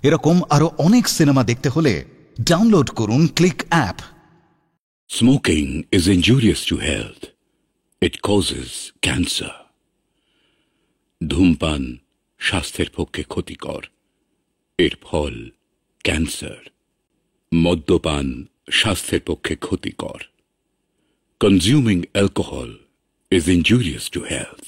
এরকম আরো অনেক সিনেমা দেখতে হলে ডাউনলোড করুন click app. Smoking is injurious to health. It causes cancer. ধূমপান স্বাস্থ্যের পক্ষে ক্ষতিকর, এর ফল ক্যান্সার। মদ্যপান স্বাস্থ্যের পক্ষে ক্ষতিকর। Consuming alcohol is injurious to health.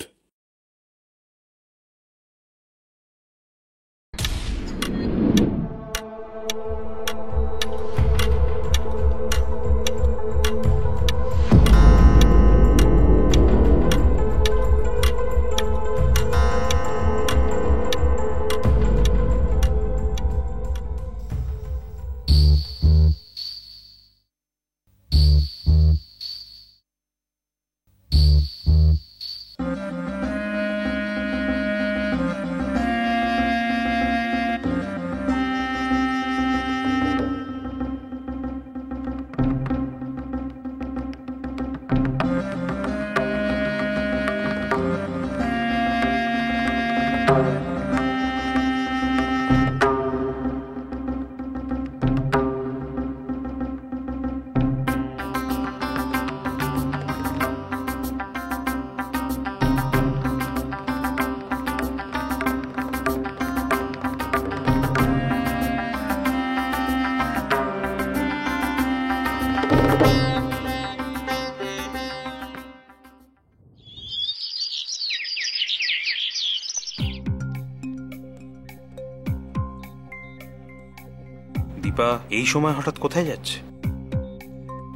Dipa এই সময় হঠাৎ কোথায় যাচ্ছে?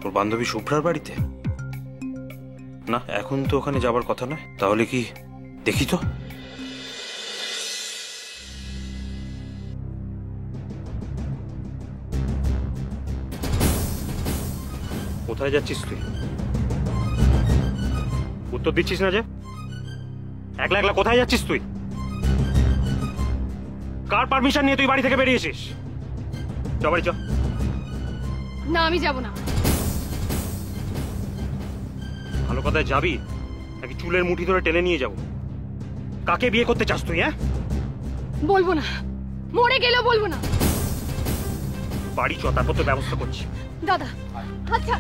তোর বান্ধবী শুভ্রার বাড়িতে? না, এখন তো ওখানে যাবার কথা নয়। তাহলে কি দেখি তো। কোথায় যাচ্ছিস তুই? উত্তর দিচ্ছিস না যে? একলা একলা কোথায় যাচ্ছিস তুই? কার পারমিশন নিয়ে তুই বাড়ি থেকে বেরিয়েছিস? বাড়ি চ। না, আমি যাব না। ভালো কথায় যাবি নাকি চুলের মুঠি ধরে টেনে নিয়ে যাব? কাকে বিয়ে করতে চাস তুই? বলবো না, মরে গেলেও বলবো না। বাড়ি চ, তারপর তো ব্যবস্থা করছি। দাদা, আচ্ছা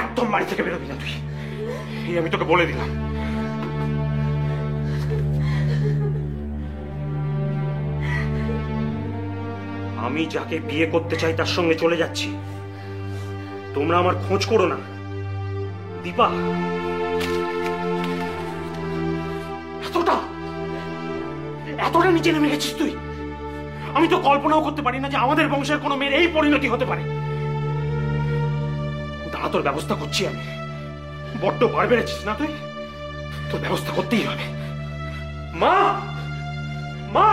একদম বাড়ি থেকে বেরোবি না তুই, এই আমি তোকে বলে দিলাম। আমি যাকে বিয়ে করতে চাই তার সঙ্গে চলে যাচ্ছি। তোমরা আমার খোঁজ করো না। দীপা, এতটা নিচে নেমে গেছিস তুই? আমি তো কল্পনাও করতে পারি না যে আমাদের বংশের কোনো মেয়ের এই পরিণতি হতে পারে। দাঁড়া, তোর ব্যবস্থা করছি আমি। বড্ড বার বেড়েছিস না তুই? তোর ব্যবস্থা করতেই হবে। মা, মা!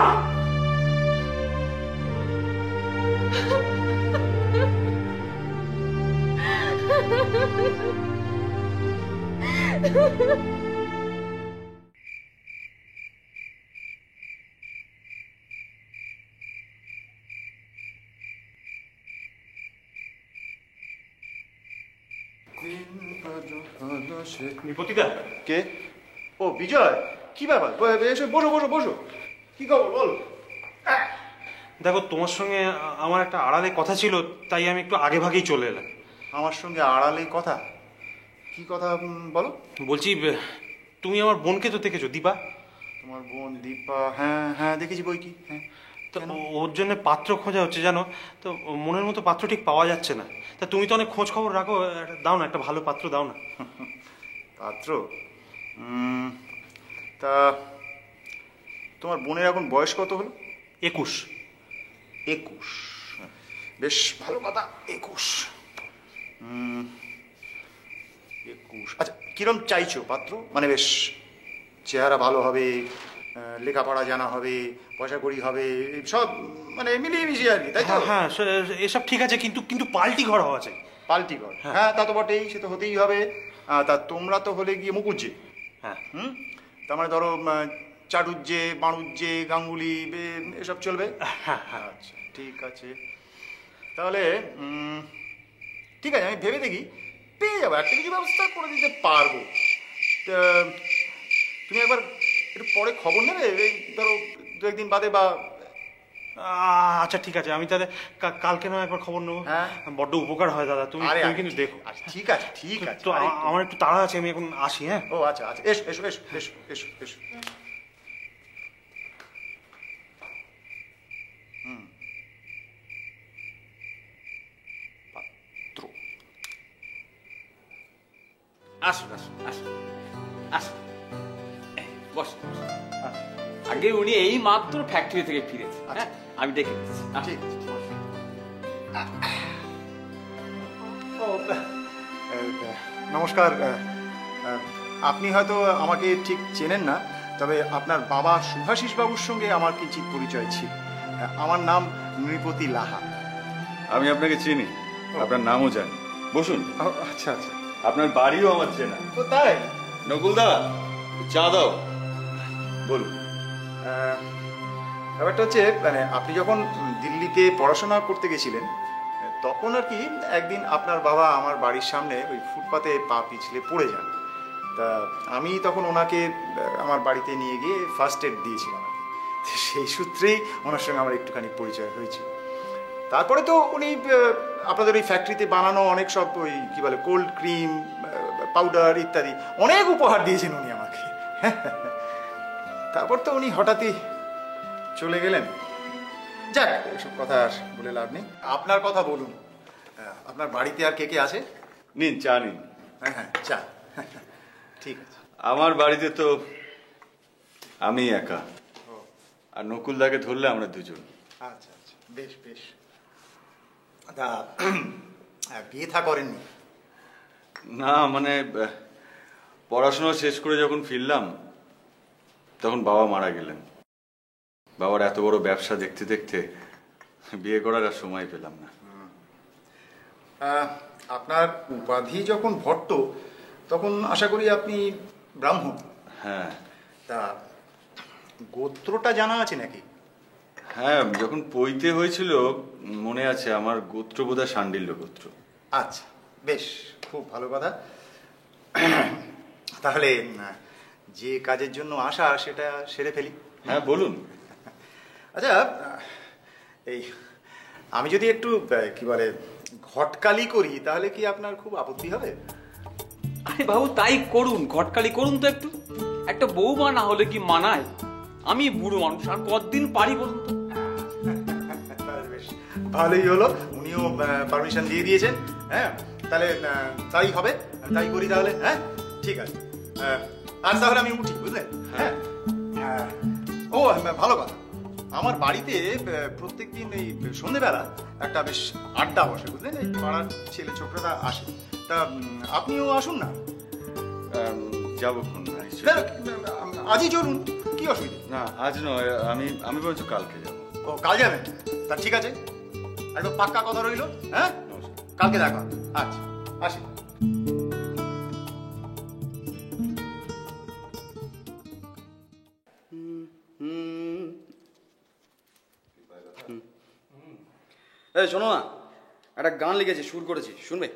নিপতিদা কে? ও বিজয়, কি ব্যাপার? এসে বসো বসো বসো। কি খবর বল? দেখো, তোমার সঙ্গে আমার একটা আড়ালে কথা ছিল, তাই আমি একটু আগে ভাগেই চলে এলাম। আমার সঙ্গে আড়ালে কথা? কি কথা বলো? বলছি, তুমি আমার বোনকে তো দেখেছো, দীপা? তোমার বোন দীপা? হ্যাঁ হ্যাঁ, দেখেছি বই কি। হ্যাঁ, তো ওর জন্য পাত্র খোঁজা হচ্ছে, জানো তো। মনের মতো পাত্র ঠিক পাওয়া যাচ্ছে না। তা তুমি তো অনেক খোঁজ খবর রাখো, দাও না একটা ভালো পাত্র, দাও না। পাত্র? তা তোমার বোনের এখন বয়স কত হলো? 21। 21? বেশ ভালো কথা, 21। 21, আচ্ছা। কিরম চাইছো পাত্র? মানে বেশ চেহারা ভালো হবে, লেখাপড়া জানা হবে, পয়সা কড়ি হবে, সব মানে মিলিয়ে মিশিয়ে আর কি, তাই তো? হ্যাঁ, এসব ঠিক আছে, কিন্তু কিন্তু পাল্টি ঘর হওয়া চাই। পাল্টি ঘর? হ্যাঁ, তা তো বটেই, সে তো হতেই হবে। তা তোমরা তো হলে গিয়ে মুকুজ্জি। হ্যাঁ। তার মানে ধরো চাটুজ্জে, বাণুজ্জে, গাঙ্গুলি এসব চলবে? হ্যাঁ হ্যাঁ। আচ্ছা, ঠিক আছে। তাহলে ঠিক আছে, আমি ভেবে দেখি, পেয়ে যাবো, একটা কিছু ব্যবস্থা করে দিতে পারবো। তা তুমি একবার একটু পরে খবর নেবে, এই ধরো 2-1 দিন বাদে বা। আচ্ছা ঠিক আছে, আমি তাহলে কালকে নয় একবার খবর নেবো। হ্যাঁ, বড্ড উপকার হয় দাদা, তুমি কিন্তু দেখো। ঠিক আছে, ঠিক আছে। তো আমার একটু তাড়া আছে, আমি এখন আসি। হ্যাঁ, ও আচ্ছা আচ্ছা, এসো এসো এসো এসো এসো এসো। পাত্র, আসুন আসুন আসুন আসুন, বস। আগে উনি এই মাত্র ফ্যাক্টরি থেকে ফিরেছে। হ্যাঁ, আমি ডেকে দিচ্ছি। ঠিক আছে। ও, নমস্কার। আপনি হয়তো আমাকে ঠিক চেনেন না, তবে আপনার বাবা শুভাশিস বাবুর সঙ্গে আমার কিঞ্চিত পরিচয় ছিল। আমার নাম নৃপতি লাহা। আমি আপনাকে চিনি, আপনার নামও জানি। বসুন। আচ্ছা আচ্ছা, আপনার বাড়িও আমার চেনা। তো তাই? নকুলদা, চা দাও। বলুন। ব্যাপারটা হচ্ছে, মানে আপনি যখন দিল্লিতে পড়াশোনা করতে গেছিলেন, তখন আর কি একদিন আপনার বাবা আমার বাড়ির সামনে ওই ফুটপাতে পা পিছলে পড়ে যান। তা আমি তখন ওনাকে আমার বাড়িতে নিয়ে গিয়ে ফার্স্ট এড দিয়েছিলাম আর কি। সেই সূত্রেই ওনার সঙ্গে আমার একটুখানি পরিচয় হয়েছিল। তারপরে তো উনি আপনাদের ওই ফ্যাক্টরিতে বানানো অনেক সব ওই কী বলে কোল্ড ক্রিম, পাউডার ইত্যাদি অনেক উপহার দিয়েছেন উনি আমাকে। তারপর তো উনি হঠাৎই চলে গেলেন। যাক, এইসব কথা আর বলে লাভ নেই। আপনার কথা বলুন, আপনার বাড়িতে আর কে কে আছে? নিন, চা নিন। হ্যাঁ হ্যাঁ, চা। ঠিক আছে। আমার বাড়িতে তো আমি একা, আর নকুলদাকে ধরলে আমরা দুজন। আচ্ছা আচ্ছা, বেশ বেশ। তা বিয়ে থা করেননি? না, মানে পড়াশোনা শেষ করে যখন ফিরলাম তখন বাবা মারা গেলেন। বাবার এত বড় ব্যবসা দেখতে দেখতে বিয়ে করার আর সময় পেলাম না। আপনার উপাধি যখন ভট্ট, তখন আশা করি আপনি ব্রাহ্মণ? হ্যাঁ। তা গোত্রটা জানা আছে নাকি? হ্যাঁ, যখন পৈতে হয়েছিল মনে আছে, আমার গোত্র বোধহয় শাণ্ডিল্য গোত্র। আচ্ছা, বেশ, খুব ভালো কথা। তাহলে যে কাজের জন্য আসা সেটা সেরে ফেলি। হ্যাঁ, বলুন। আচ্ছা, এই আমি যদি একটু কি বলে ঘটকালি করি, তাহলে কি আপনার খুব আপত্তি হবে? আরে বাবু, তাই করুন, ঘটকালি করুন তো একটু। একটা বৌমা না হলে কি মানায়? আমি বুড়ো মানুষ, আর কতদিন পারি বলুন তো। বেশ ভালোই হলো, উনিও পারমিশন দিয়ে দিয়েছেন। হ্যাঁ, তাহলে তাই হবে, তাই করি তাহলে। হ্যাঁ, ঠিক আছে। আজ তাহলে আমি উঠি, বুঝলেন? হ্যাঁ। ও, ভালো কথা, আমার বাড়িতে প্রত্যেকদিন এই সন্ধেবেলা একটা বেশ আড্ডা বসে, বুঝলেন? এই পাড়ার ছেলে ছোকরারা আসে। তা আপনিও আসুন না। যাবো। আজই চলুন, কি অসুবিধা? না, আজ নয়, আমি বলছি কালকে যাবো। ও, কাল যাবেন? তা ঠিক আছে, একদম পাক্কা কথা রইল। হ্যাঁ, কালকে দেখা। আচ্ছা, আসি। এই শোনো না, একটা গান লিখেছি, সুর করেছি, শুনবে?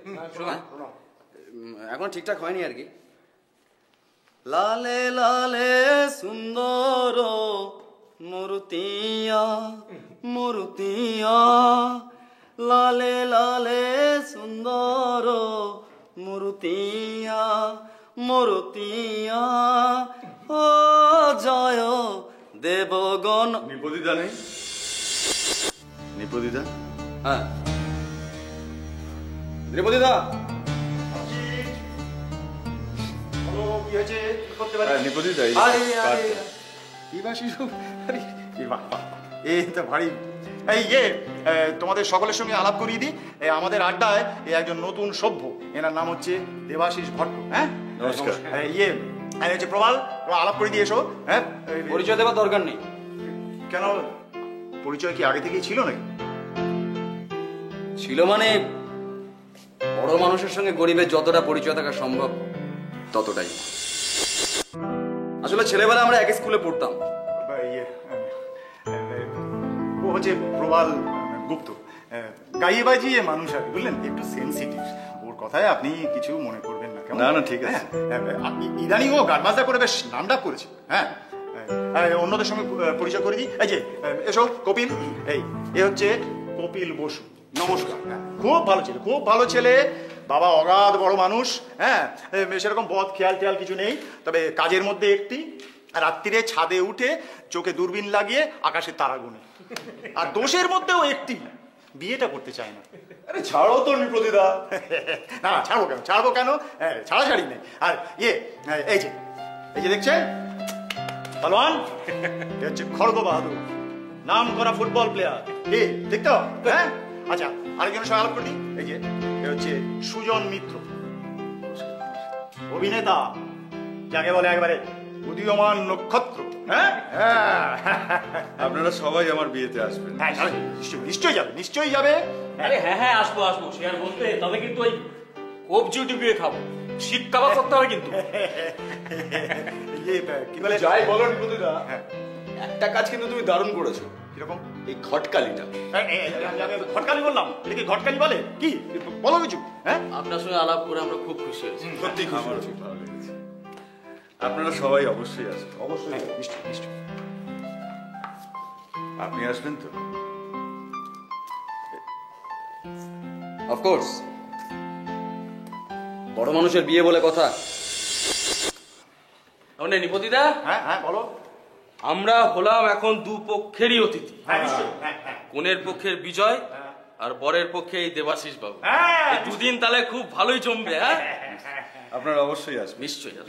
এখন ঠিকঠাক হয়নি আর কি। লালে লালে সুন্দর মূর্তিয়া মূর্তিয়া, লালে লালে সুন্দর মূর্তিয়া মূর্তিয়া, ও জয় দেবগণ। নিপদিদা নেই? নিপদিদা? হ্যাঁ, নিপদিদা। কি হয়েছে? করতে পারি? নিপদিদা, কি বা শিশু? এই তো ভারী। এই তোমাদের সকলের সঙ্গে আলাপ করিয়ে দিই, আমাদের আড্ডায় একজন নতুন সভ্য, এনার নাম হচ্ছে দেবাশিস ভট্ট। হ্যাঁ, নমস্কার। হচ্ছে প্রবাল, আলাপ করে দিয়ে এসো। হ্যাঁ, পরিচয় দেওয়ার দরকার নেই। কেন, পরিচয় কি আগে থেকেই ছিল নাকি? ছিল মানে বড় মানুষের সঙ্গে গরিবের যতটা পরিচয় থাকা সম্ভব ততটাই। আসলে ছেলেবেলা আমরা একই স্কুলে পড়তাম। ইয়ে ও হচ্ছে প্রবাল গুপ্ত, গাইয়ে বাজিয়ে মানুষ আর কি, বুঝলেন, একটু সেন্সিটিভ। ওর কথায় আপনি কিছু মনে করবেন না, কেমন? না না ঠিক আছে। আপনি ইদানিং ও গান বাজনা করে বেশ নামডাক করেছে। হ্যাঁ, অন্যদের সঙ্গে পরিচয় করে দিই। এই যে এসো কপিল, এ হচ্ছে কপিল বসু, নমস্কার। খুব ভালো ছেলে, খুব ভালো ছেলে, বাবা অগাধ বড় মানুষ। হ্যাঁ, সেরকম বদ খেয়াল টেয়াল কিছু নেই, তবে কাজের মধ্যে একটি, রাত্রিরে ছাদে উঠে চোখে দূরবীন লাগিয়ে আকাশে তারা গুনে। আর দোষের মধ্যেও একটি, বিয়েটা করতে চায় না। আরে ছাড়ো তো নিপতিদা। না ছাড়বো কেন, ছাড়াছাড়ি নেই। আর এই যে দেখছেন পালোয়ান, এ হচ্ছে খড়গ বাহাদুর, নাম করা ফুটবল প্লেয়ার। ঠিক তো? হ্যাঁ, আচ্ছা আরেকজনের সঙ্গে আলাপ করে দিই। এই যে এ হচ্ছে সুজন মিত্র, অভিনেতা, যাকে বলে একেবারে উদীয়মান নক্ষত্র। হ্যাঁ, আপনারা সবাই আমার বিয়েতে আসবেন। হ্যাঁ নিশ্চয়ই যাবে। আরে হ্যাঁ আসবো সে আর বলতে, তবে কিন্তু ওই কবজি টিপিয়ে খাবো, শিক কাবাব করতে হবে কিন্তু। কি বলে যাই বলো নিপতিদা, একটা কাজ কিন্তু তুমি দারুণ করেছো। কিরকম? এই ঘটকালিটা। ঘটকালি বললাম, এটা কি ঘটকালি বলে? কি বলো কিছু? হ্যাঁ, আপনার সঙ্গে আলাপ করে আমরা খুব খুশি হয়েছি। সত্যি খুশি, আমার খুব ভালো লেগেছে। আপনারা সবাই অবশ্যই আসবেন। অবশ্যই নিশ্চয়। আপনি আসবেন তো? অফকোর্স, বড় মানুষের বিয়ে বলে কথা। তাহলে নিপতিদা, হ্যাঁ বলো। আমরা হলাম এখন দুপক্ষেরই অতিথি। হ্যাঁ নিশ্চয়ই। কনের পক্ষের বিজয় আর বরের পক্ষে এই দেবাশিস বাবু। এই দুদিন তাহলে খুব ভালোই জমবে। হ্যাঁ, আপনারা অবশ্যই আসবেন।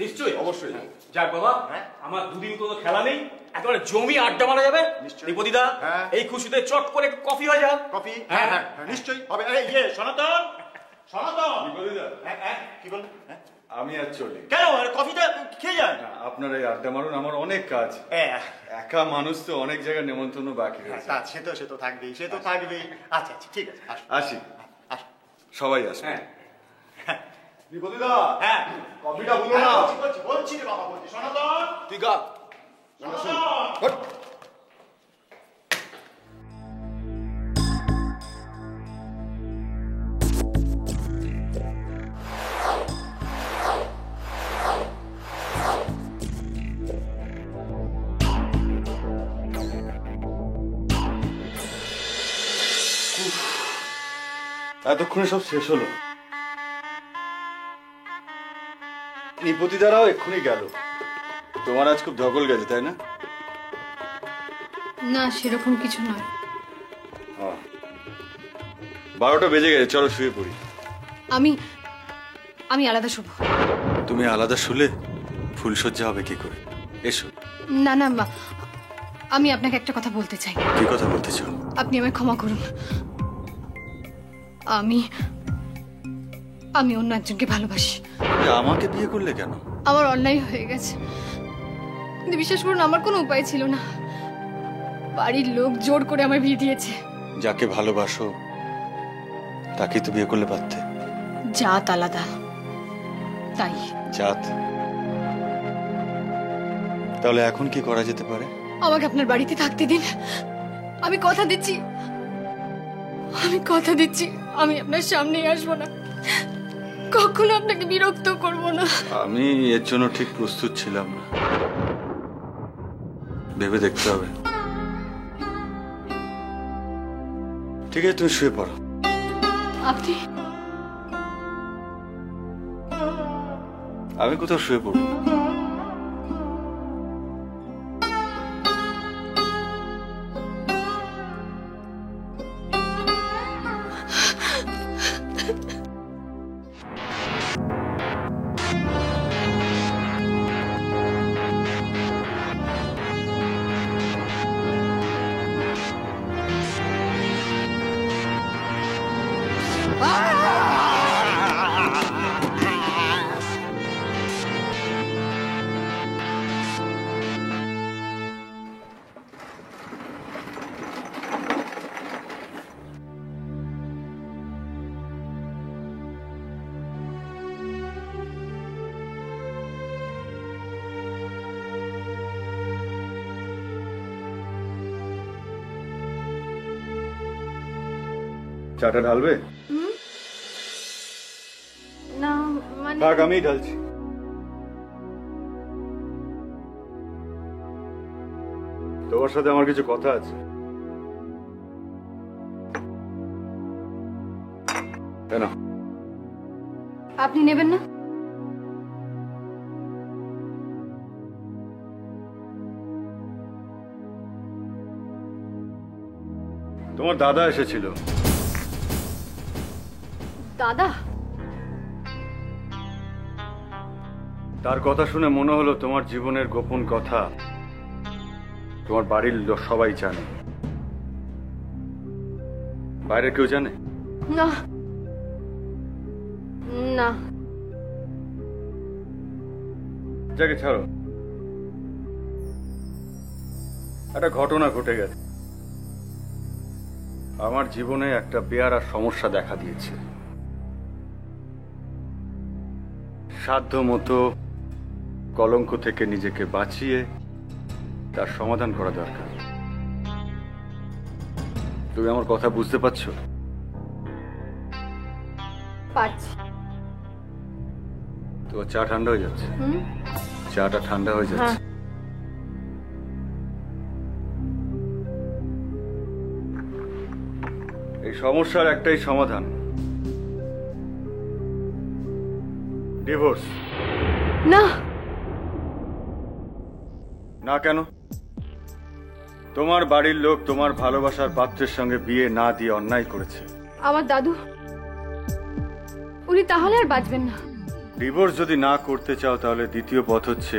নিশ্চয়ই অবশ্যই। যাক বাবা, আমার দুদিন কোনো খেলা নেই, একেবারে জমি আড্ডা মারা যাবে। নিপতিদা, এই খুশিতে চট করে কফি হয়ে যাক। কফি? হ্যাঁ নিশ্চয়ই হবে। সনাতন কি বল? আমি আর চলি। কেন? কফিটা খেয়ে যায় না? আপনারা এই আড্ডা মারুন, আমার অনেক কাজ। একা মানুষ তো, অনেক জায়গায় নেমন্তন্ন বাকি রয়েছে। সে তো থাকবেই। আচ্ছা ঠিক আছে, আসি। সবাই আসবে। হ্যাঁ নিপতিদা, কফিটা ভুলো না। বলছি রে বাবা, বলছি। সনাতন তুই গা। এতক্ষণে সব শেষ হলো। নিপতিদারাও এক্ষুনি গেল। তোমার আজ খুব ধকল গেছে, তাই না? না, সেরকম কিছু নয়। 12টা বেজে গেছে, চলো শুয়ে পড়ি। আমি আলাদা শুভ। তুমি আলাদা শুলে ফুলসজ্জা হবে কি করে? এসো। না আমি আপনাকে একটা কথা বলতে চাই। কি কথা বলতে চাও? আপনি আমায় ক্ষমা করুন। আমি অন্য একজনকে ভালোবাসি। আমাকে বিয়ে করলে কেন? আমার অন্যায় হয়ে গেছে, কিন্তু বিশ্বাস করুন আমার কোনো উপায় ছিল না। বাড়ির লোক জোর করে আমার বিয়ে দিয়েছে। যাকে ভালোবাসো তাকে তো বিয়ে করলে পারতে। জাত আলাদা, তাই। জাত? তাহলে এখন কি করা যেতে পারে? আমাকে আপনার বাড়িতে থাকতে দিন। আমি কথা দিচ্ছি আমি আপনার সামনেই আসবো না, কখনো আপনাকে বিরক্ত করব না। আমি এর জন্য ঠিক প্রস্তুত ছিলাম না, ভেবে দেখতে হবে। ঠিক আছে, তুমি শুয়ে পড়ো। আপনি? আমি কোথাও শুয়ে পড়বো। চাটা ঢালবে? না মানে থাক, আমিই ঢালছি। তোমার সাথে আমার কিছু কথা আছে। কেন? আপনি নেবেন না? তোমার দাদা এসেছিল। দাদা? তার কথা শুনে মনে হলো তোমার জীবনের গোপন কথা তোমার বাড়ির লোক সবাই জানে। বাইরে কেউ জানে না না। যাকে ছাড়ো, একটা ঘটনা ঘটে গেছে। আমার জীবনে একটা বেয়ারা সমস্যা দেখা দিয়েছে। সাধ্য মতো কলঙ্ক থেকে নিজেকে বাঁচিয়ে তার সমাধান করা দরকার। তুমি আমার কথা বুঝতে পারছো? পারছি। তোমার চা ঠান্ডা হয়ে যাচ্ছে। চাটা ঠান্ডা হয়ে যাচ্ছে। এই সমস্যার একটাই সমাধান, ডিভোর্স। না না কেন? তোমার বাড়ির লোক তোমার ভালোবাসার পাত্রের সঙ্গে বিয়ে না দিয়ে অন্যায় করেছে। আমার দাদু, উনি তাহলে আর বাঁচবেন না। ডিভোর্স যদি না করতে চাও তাহলে দ্বিতীয় পথ হচ্ছে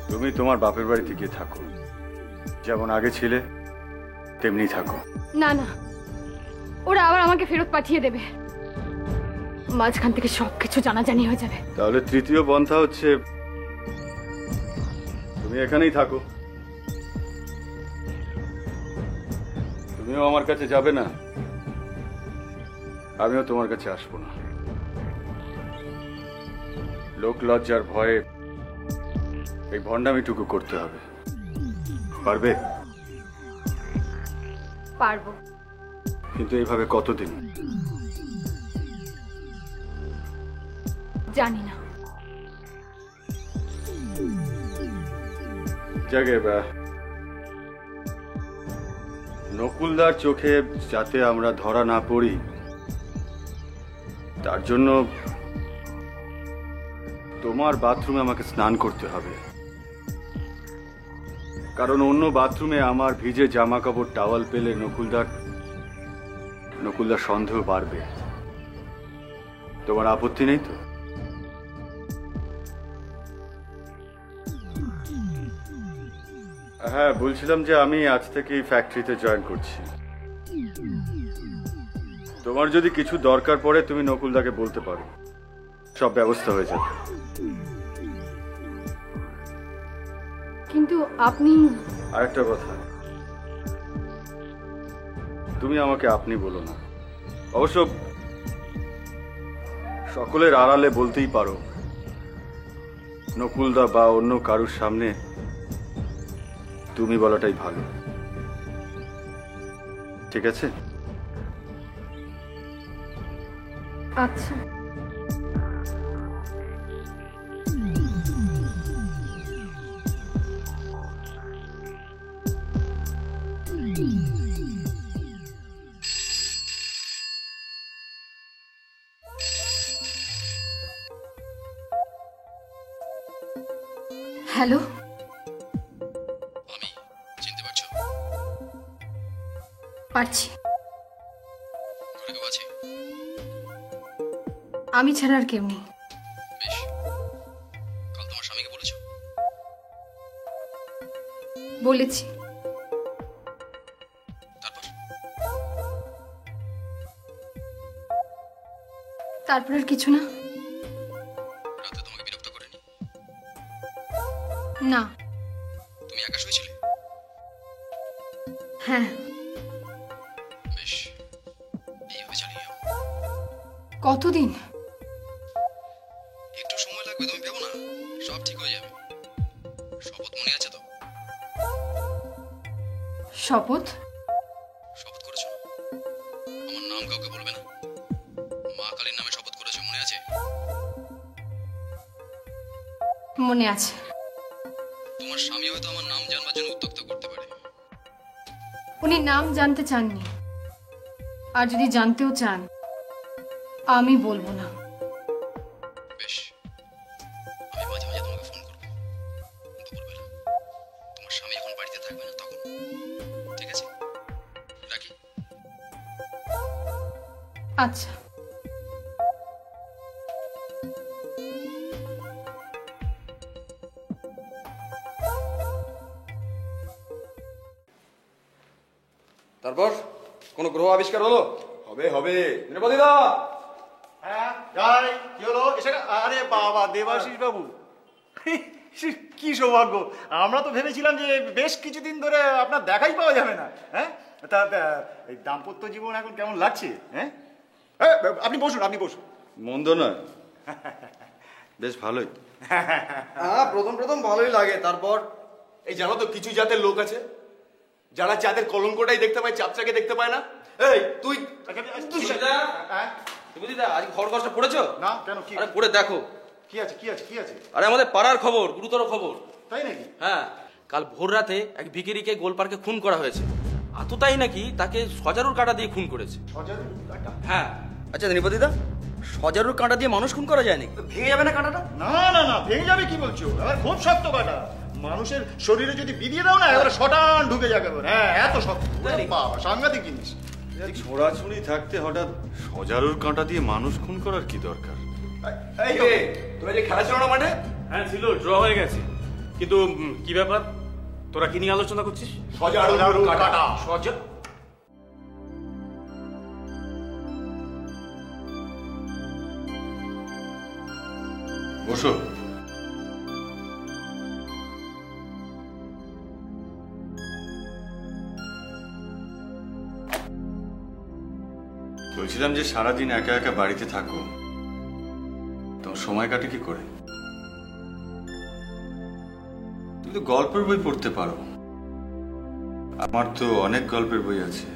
তুমি তোমার বাপের বাড়িতে গিয়ে থাকো, যেমন আগে ছিলে তেমনি থাকো। না না, ওরা আবার আমাকে ফেরত পাঠিয়ে দেবে, মাঝখান থেকে সবকিছু জানাজানি হয়ে যাবে। তাহলে তৃতীয় পন্থা হচ্ছে তুমি এখানেই থাকো। তুমিও আমার কাছে যাবে না, আমিও তোমার কাছে আসবো না। লোক লজ্জার ভয়ে এই ভণ্ডামিটুকু করতে হবে। পারবে? পারবো। কিন্তু এইভাবে কতদিন? জানি না। জাগে নকুলদার চোখে যাতে আমরা ধরা না পড়ি তার জন্য তোমার বাথরুমে আমাকে স্নান করতে হবে, কারণ অন্য বাথরুমে আমার ভিজে জামা কাপড় টাওয়াল পেলে নকুলদার সন্দেহ বাড়বে। তোমার আপত্তি নেই তো? হ্যাঁ, বলছিলাম যে আমি আজ থেকেই ফ্যাক্টরিতে জয়েন করছি। তোমার যদি কিছু দরকার পড়ে তুমি নকুলদাকে বলতে পারো, সব ব্যবস্থা হয়ে যাবে। কিন্তু আপনি... আরেকটা কথা, তুমি আমাকে আপনি বলো না। অবশ্য সকলের আড়ালে বলতেই পারো, নকুলদা বা অন্য কারুর সামনে তুমি বলাটাই ভালো। ঠিক আছে? আচ্ছা। হ্যালো, আমি চিনতে পারছো? পারছি। ঘরে কেউ আছে? আমি ছাড়া আর কেউ নেই। বেশ, কাল তোমার স্বামীকে বলেছো? বলেছি। তারপর আর কিছু না। রাতে তোমাকে বিরক্ত করেনি? না। তুমি একা শুয়েছিলে? হ্যাঁ। বেশ, এইভাবে চালিয়ে যাও। কতদিন? একটু সময় লাগবে, তুমি ভেবো না, সব ঠিক হয়ে যাবে। শপথ মনে আছে তো? শপথ? শপথ করেছো? মনে আছে। তোমার স্বামী হয়তো আমার নাম জানবার জন্য উত্ত্যক্ত করতে পারে। উনি নাম জানতে চাননি, আর যদি জানতেও চান আমি বলবো না। বেশ, আমি মাঝে মাঝে তোমাকে ফোন করবো দুপুরবেলা। তোমার স্বামী যখন বাড়িতে থাকবে না তখন। ঠিক আছে, রাখি। আচ্ছা। তারপর কোনো গ্রহ আবিষ্কার হলো? হবে হবে। নিরপদিদা, হ্যাঁ যাই, কি হলো? আরে বাবা দেবাশিস বাবু, কি সৌভাগ্য! আমরা তো ভেবেছিলাম যে বেশ কিছুদিন ধরে আপনার দেখাই পাওয়া যাবে না। হ্যাঁ, তা এই দাম্পত্য জীবন এখন কেমন লাগছে? হ্যাঁ, আপনি বসুন, আপনি বসুন। মন্দ নয়, বেশ ভালোই। হ্যাঁ প্রথম প্রথম ভালোই লাগে, তারপর এই জানো তো কিছু জাতের লোক আছে যারা চাঁদের কলঙ্কটাই দেখতে পায়, চাপচাকে দেখতে পায় না। এই তুই দিদা আজ খবর কাগজটা পড়েছো? না কেন, কি? আরে পড়ে দেখো। কি আছে, কি আছে, কি আছে? আরে আমাদের পাড়ার খবর, গুরুতর খবর। তাই নাকি? হ্যাঁ, কাল ভোর রাতে এক ভিখিরিকে গোল পার্কে খুন করা হয়েছে। আততাই নাকি তাকে সজারুর কাঁটা দিয়ে খুন করেছে। সজারুর কাঁটা? হ্যাঁ। আচ্ছা নিপতিদা, সজারুর কাঁটা দিয়ে মানুষ খুন করা যায়নি? ভেঙে যাবে না কাঁটাটা? না না না, ভেঙে যাবে কি বলছো? এবার খুব শক্ত কাঁটা, মানুষের শরীরে যদি বিধিয়ে দাও না এবারে শটান ঢুকে যাবে। হ্যাঁ, এত শক্ত, বাবা সাংঘাতিক জিনিস। ছোড়াছুড়ি থাকতে হঠাৎ সজারুর কাঁটা দিয়ে মানুষ খুন করার কি দরকার? এই রে, তোরা যে খেলা ছিল না মাঠে? হ্যাঁ ছিল, ড্র হয়ে গেছে। কিন্তু কি ব্যাপার, তোরা কি নিয়ে আলোচনা করছিস? সজারুর কাঁটা। সজা বসো। বলছিলাম যে সারাদিন একা একা বাড়িতে থাকো, তোমার সময় কাটে কি করে? তুমি তো গল্পের বই পড়তে পারো, আমার তো অনেক গল্পের বই আছে।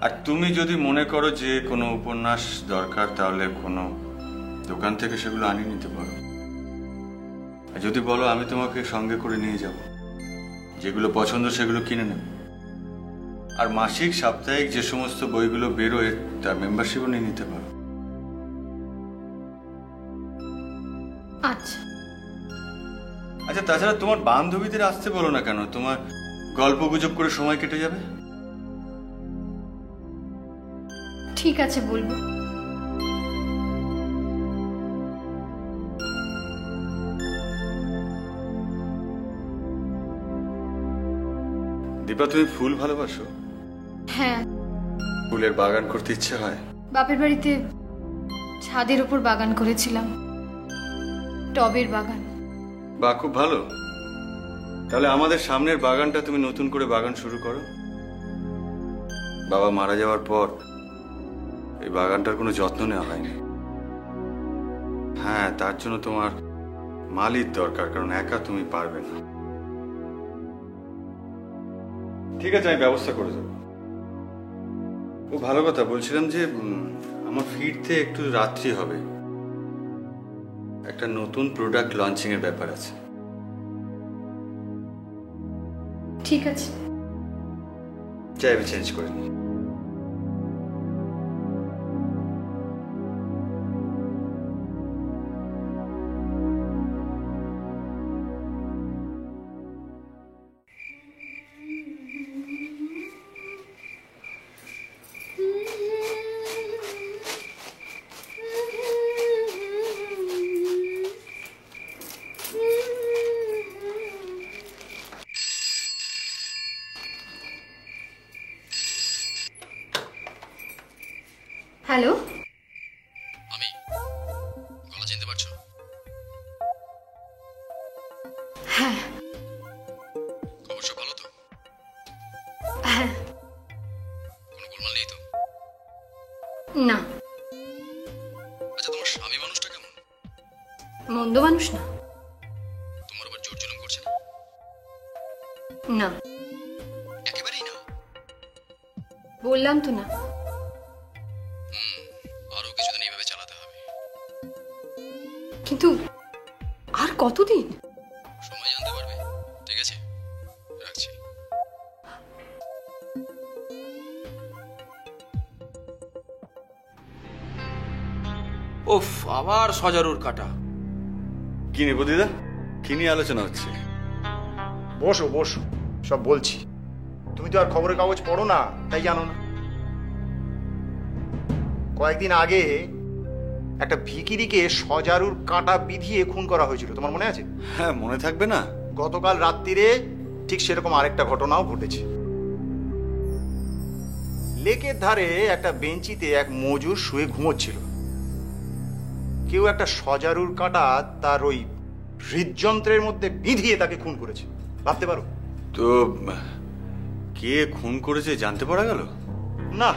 আর তুমি যদি মনে করো যে কোনো উপন্যাস দরকার তাহলে কোনো দোকান থেকে সেগুলো আনিয়ে নিতে পারো। আর যদি বলো আমি তোমাকে সঙ্গে করে নিয়ে যাব, যেগুলো পছন্দ সেগুলো কিনে নেব। আর মাসিক সাপ্তাহিক যে সমস্ত বইগুলো বেরোয় তার মেম্বারশিপও নিয়ে নিতে পারো। আচ্ছা আচ্ছা, তাছাড়া তোমার বান্ধবীদের আসতে বলো না কেন? তোমার গল্প গুজব করে সময় কেটে যাবে। ঠিক আছে, বলবো। দীপা, তুমি ফুল ভালোবাসো? হ্যাঁ, ফুলের বাগান করতে ইচ্ছে হয়? বাপের বাড়িতে ছাদের উপর বাগান করেছিলাম, টবের বাগান। বা, খুব ভালো। তাহলে আমাদের সামনের বাগানটা তুমি নতুন করে বাগান শুরু করো। বাবা মারা যাওয়ার পর এই বাগানটার কোনো যত্ন নেওয়া হয়নি। হ্যাঁ, তার জন্য তোমার মালির দরকার, কারণ একা তুমি পারবে না। ঠিক আছে, আমি ব্যবস্থা করে দেবো। ও ভালো কথা, বলছিলাম যে আমার ফিরতে একটু রাত্রি হবে, একটা নতুন প্রোডাক্ট লঞ্চিং এর ব্যাপার আছে। ঠিক আছে, চাই আমি চেঞ্জ করে নিই। হ্যালো। আমি, গলা চিনতে পারছো? হ্যাঁ খবর সব ভালো তো? হ্যাঁ। কোনো গোলমাল নেই তো? না। আচ্ছা, তোমার স্বামী মানুষটা কেমন? মন্দ মানুষ না। তোমার আবার জোর জুলুম করছে না? না, একেবারেই না? বললাম তো না। আরো কিছুদিন এইভাবে চালাতে হবে। কিন্তু কতদিন? সময় জানতে পারবে। ঠিক আছে, রাখছি। ওফ, আবার সজারুর কাটা। কি নিপদিদা, কি নিয়ে আলোচনা হচ্ছে? বসো বসো, সব বলছি। তুমি তো আর খবরের কাগজ পড়ো না, তাই জানো না। কয়েকদিন আগে একটা ভিখিরিকে সজারুর কাঁটা বিধিয়ে খুন করা হয়েছিল, তোমার মনে আছে? হ্যাঁ, মনে থাকবে না? গতকাল রাত্রিরে ঠিক সেরকম আরেকটা ঘটনাও ঘটেছে। লেকের ধারে একটা বেঞ্চিতে এক মজুর শুয়ে ঘুমোচ্ছিল। কেউ একটা সজারুর কাঁটা তার ওই হৃদযন্ত্রের মধ্যে বিধিয়ে তাকে খুন করেছে। ভাবতে পারো? তো কে খুন করেছে জানতে পারা গেল না,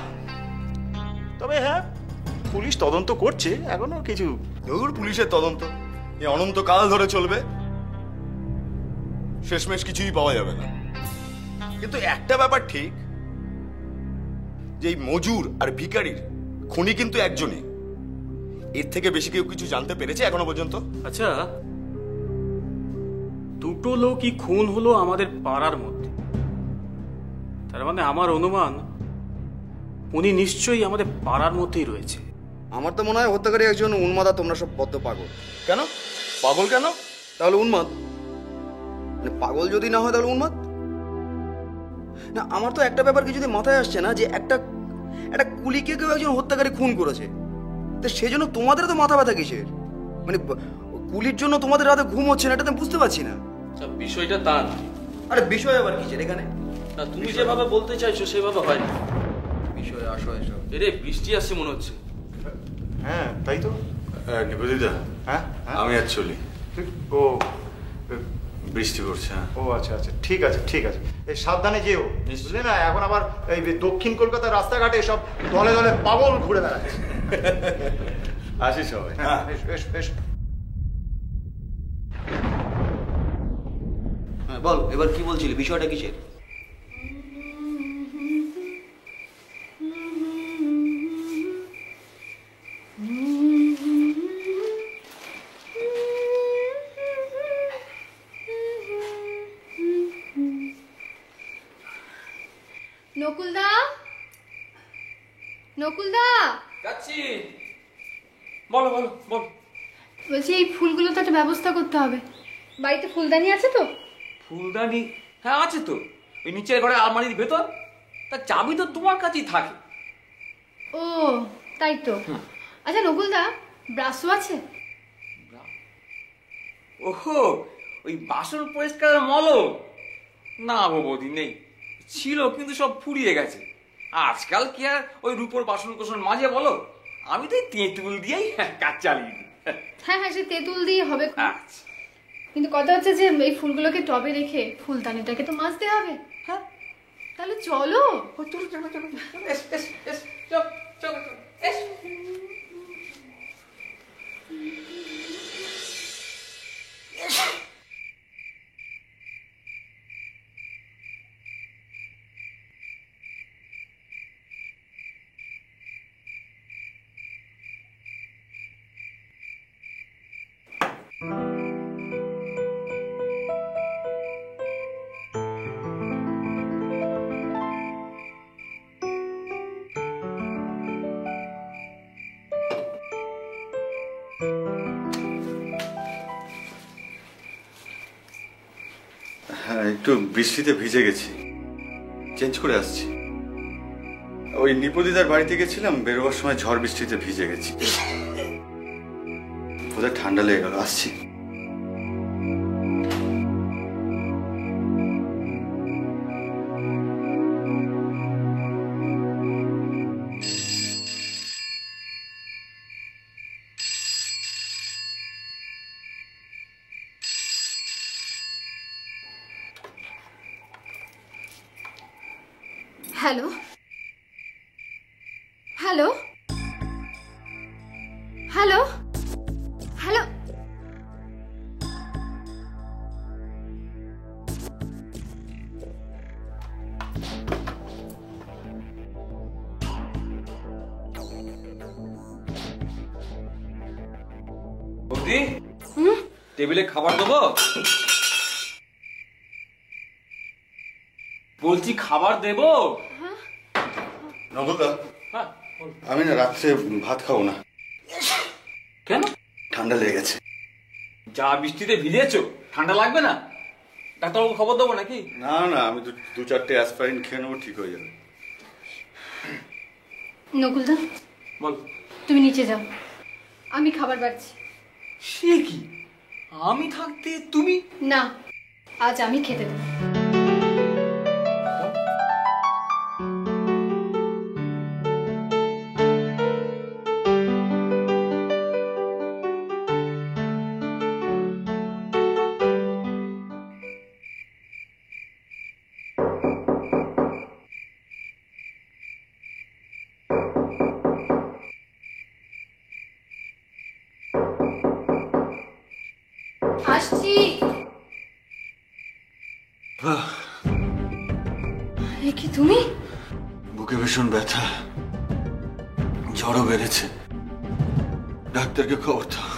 তবে হ্যাঁ, পুলিশ তদন্ত করছে। এখনো কিছু দূর পুলিশের তদন্ত এই অনন্তকাল ধরে চলবে, শেষমেশ কিছুই পাওয়া যাবে না। কিন্তু একটা ব্যাপার ঠিক, যে এই মজুর আর ভিখারির খুনি কিন্তু একজনই। এর থেকে বেশি কেউ কিছু জানতে পেরেছে এখনো পর্যন্ত? আচ্ছা, দুটো লোকই খুন হলো আমাদের পাড়ার মধ্যে। তার মানে আমার অনুমান উনি নিশ্চয়ই আমাদের পাড়ার মধ্যেই রয়েছে। আমার তো মনে হয় হত্যাকারী একজন উন্মাদা। তোমরা সব বদ্ধ পাগল। কেন পাগল? কেন তাহলে উন্মাদ? মানে পাগল যদি না হয় তাহলে উন্মাদ না। আমার তো একটা ব্যাপার কিছুতে মাথায় আসছে না, যে একটা কুলিকে কেউ একজন হত্যাকারী খুন করেছে, তো সেজন্য তোমাদের তো মাথা ব্যথা কিসের? মানে কুলির জন্য তোমাদের রাতে ঘুম হচ্ছে না, এটা তো বুঝতে পারছি না। বিষয়টা তা না। আরে বিষয় আবার কিসের এখানে? না, তুমি যেভাবে বলতে চাইছো সেভাবে হয় না। বিষয় আসো এসব। এরে বৃষ্টি আসছে মনে হচ্ছে। হ্যাঁ তাই তো। নিপদিদা, হ্যাঁ আমি আর চলি। ও, বৃষ্টি পড়ছে। ও আচ্ছা আচ্ছা, ঠিক আছে ঠিক আছে। এই সাবধানে যেও, বুঝলে না? এখন আবার এই দক্ষিণ কলকাতার রাস্তাঘাটে সব দলে দলে পাগল ঘুরে বেড়াচ্ছে। আসি সবাই। হ্যাঁ, এসো এসো এসো। হ্যাঁ বল, এবার কি বলছিলি? বিষয়টা কিসের? নকুলদা, নকুলদা, যাচ্ছি। বলো বলো বলো। বলছি এই ফুলগুলো তো একটা ব্যবস্থা করতে হবে। বাড়িতে ফুলদানি আছে তো? ফুলদানি? হ্যাঁ আছে তো, ওই নিচের ঘরে আলমারির ভেতর। তা চাবি তো তোমার কাছেই থাকে। ও তাই তো। আচ্ছা নকুলদা, ব্রাশও আছে? ওহো, ওই বাসন পরিষ্কারের মলম? না বৌদি, নেই। ছিল কিন্তু সব ফুরিয়ে গেছে। আজকাল কি আর ওই রূপোর বাসন কোসন মাঝে বলো? আমি তো এই তেঁতুল দিয়েই কাজ চালিয়ে দিই। হ্যাঁ হ্যাঁ, সে তেঁতুল দিয়ে হবে। আচ্ছা, কিন্তু কথা হচ্ছে যে এই ফুলগুলোকে টবে রেখে ফুলদানিটাকে তো মাজতে হবে। হ্যাঁ, তাহলে চলো। চলো চলো চলো, এস এস এস, চল চলো চলো, এস। হ্যাঁ, একটু বৃষ্টিতে ভিজে গেছি, চেঞ্জ করে আসছি। ওই নিপদিদার বাড়িতে গেছিলাম, বেরোবার সময় ঝড় বৃষ্টিতে ভিজে গেছি, বোধহয় ঠান্ডা লেগে গেল। আসছি। হ্যালো হ্যালো হ্যালো হ্যালো, বৌদি, টেবিলে খাবার দেবো? বলছি খাবার দেবো। নগদা, হ্যাঁ আমি না রাত্রে ভাত খাবো না। কেন? ঠান্ডা লেগে গেছে। যা বৃষ্টিতে ভিজেছো, ঠান্ডা লাগবে না? ডাক্তারবাবু খবর দেবো নাকি? না না, আমি দু চারটে অ্যাসপারিন খেয়ে নেবো, ঠিক হয়ে যাবে। নকুলদা বল। তুমি নিচে যাও, আমি খাবার বাড়ছি। সে কি, আমি থাকতে তুমি? না, আজ আমি খেতে দেবো। আসছি। এ কি তুমি? বুকে ভীষণ ব্যথা, জ্বরও বেড়েছে, ডাক্তারকে খবর দাও।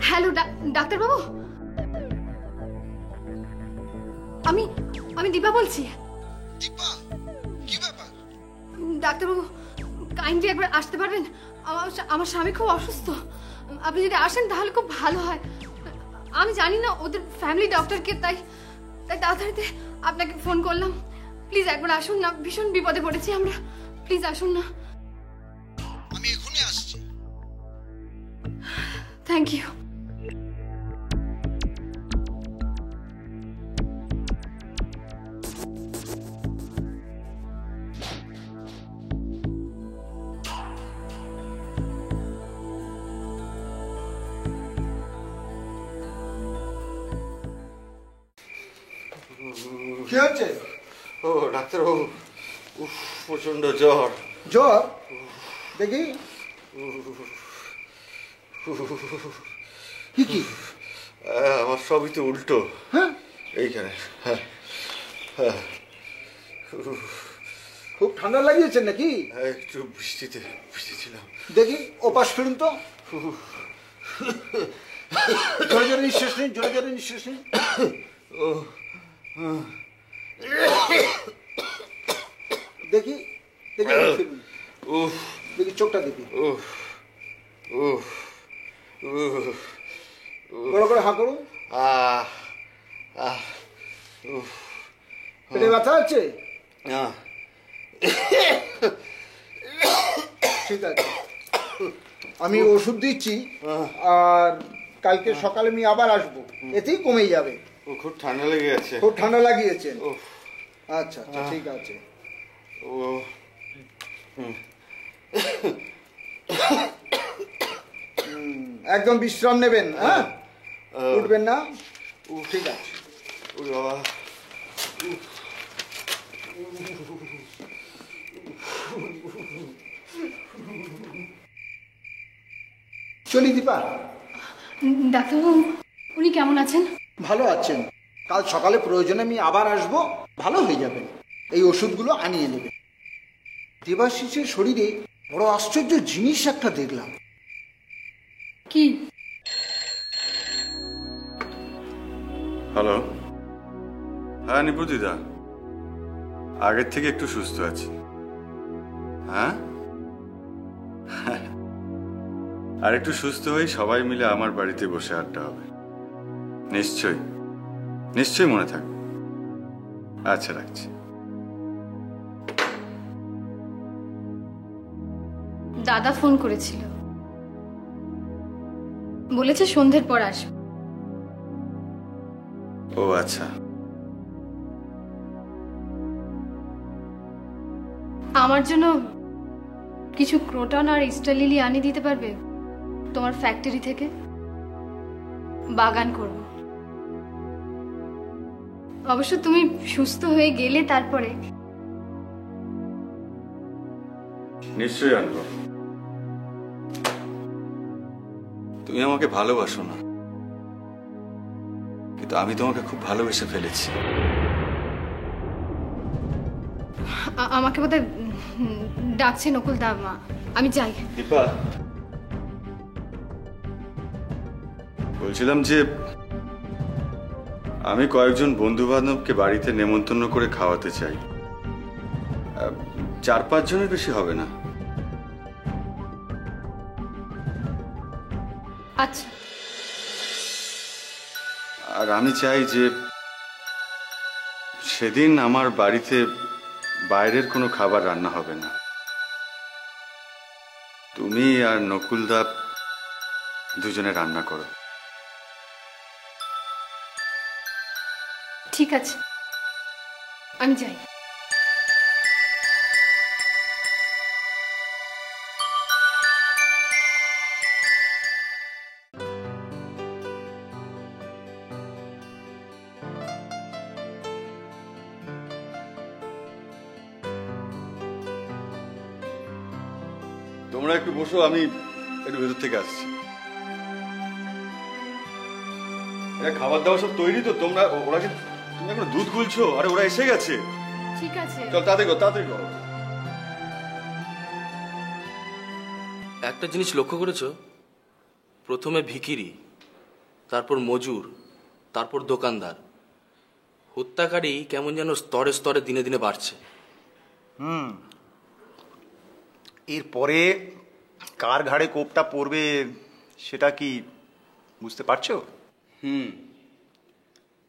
হ্যালো ডাক্তারবাবু, আমি দীপা বলছি। ডাক্তারবাবু, কাইন্ডলি একবার আসতে পারবেন? আমার স্বামী খুব অসুস্থ, আপনি যদি আসেন তাহলে খুব ভালো হয়। আমি জানি না ওদের ফ্যামিলি ডক্টরকে, তাই তাড়াতাড়িতে আপনাকে ফোন করলাম। প্লিজ একবার আসুন না, ভীষণ বিপদে পড়েছি আমরা। প্লিজ আসুন না। আমি এখনই আসছি। Thank you. কি হচ্ছে? ও ডাক্তারবাবু, প্রচন্ড জ্বর। জ্বর? দেখি কি কি? আমার সবই তো উল্টো। হ্যাঁ, এইখানে। হ্যাঁ হ্যাঁ, খুব ঠান্ডা লাগিয়েছে নাকি? একটু বৃষ্টিতে ভিজেছিলাম। দেখি ওপাশ ফিরুন তো। জোরে জোরে নিঃশ্বাস নিন, জোরে জোরে নিঃশ্বাস নিন। দেখি দেখি ফিরুন। দেখি চোখটা দেখি। বড় করে হাঁ করুন। পেটে ব্যথা আছে? ঠিক আছে, আমি ওষুধ দিচ্ছি, আর কালকে সকালে আমি আবার আসবো, এতেই কমে যাবে। খুব ঠান্ডা লেগে গেছে। খুব ঠান্ডা লাগিয়েছেন? আচ্ছা আচ্ছা, ঠিক আছে। একদম বিশ্রাম নেবেন, হ্যাঁ? উঠবেন না? ঠিক আছে। চলি দীপা। ডাক্তারবাবু, উনি কেমন আছেন? ভালো আছেন। কাল সকালে প্রয়োজনে আমি আবার আসবো, ভালো হয়ে যাবেন। এই ওষুধগুলো আনিয়ে নেবেন। দেবাশিসের শরীরে বড় আশ্চর্য জিনিস একটা দেখলাম। কি? হ্যালো। হ্যাঁ নিপুদিদা, আগের থেকে একটু সুস্থ আছি। হ্যাঁ, আর একটু সুস্থ হয়ে সবাই মিলে আমার বাড়িতে বসে আড্ডা হবে। নিশ্চয়ই নিশ্চয়ই, মনে থাকবে। আচ্ছা, রাখছি। দাদা ফোন করেছিল, বলেছে সন্ধ্যের পর আসবে। ও আচ্ছা। আমার জন্য কিছু ক্রোটন আর ইস্টার লিলি আনিয়ে দিতে পারবে তোমার ফ্যাক্টরি থেকে? বাগান করব। অবশ্য তুমি সুস্থ হয়ে গেলে তারপরে। নিশ্চয়ই আনবো। তুমি আমাকে ভালোবাসো না, কিন্তু আমি তোমাকে খুব ভালোবেসে ফেলেছি। আমাকে বোধহয় ডাকছে নকুল দা, আমি যাই। দীপা, বলছিলাম যে আমি কয়েকজন বন্ধু বান্ধবকে বাড়িতে নেমন্তন্ন করে খাওয়াতে চাই। 4-5 জনের বেশি হবে না। আচ্ছা। আর আমি চাই যে সেদিন আমার বাড়িতে বাইরের কোনো খাবার রান্না হবে না। তুমি আর নকুলদা দুজনে রান্না করো। ঠিক আছে, আমি যাই। তোমরা একটু বসো, আমি একটু ভেতর থেকে আসছি। খাবার দাবার সব তৈরি তো? তোমরা ওরা কি, তুমি এখন দুধ গুলছো? আরে ওরা এসে গেছে। ঠিক আছে, চল তাড়াতাড়ি করো, তাড়াতাড়ি করো। একটা জিনিস লক্ষ্য করেছো? প্রথমে ভিখিরি, তারপর মজুর, তারপর দোকানদার। হত্যাকারী কেমন যেন স্তরে স্তরে দিনে দিনে বাড়ছে। এরপরে কার ঘাড়ে কোপটা পড়বে সেটা কি বুঝতে পারছো?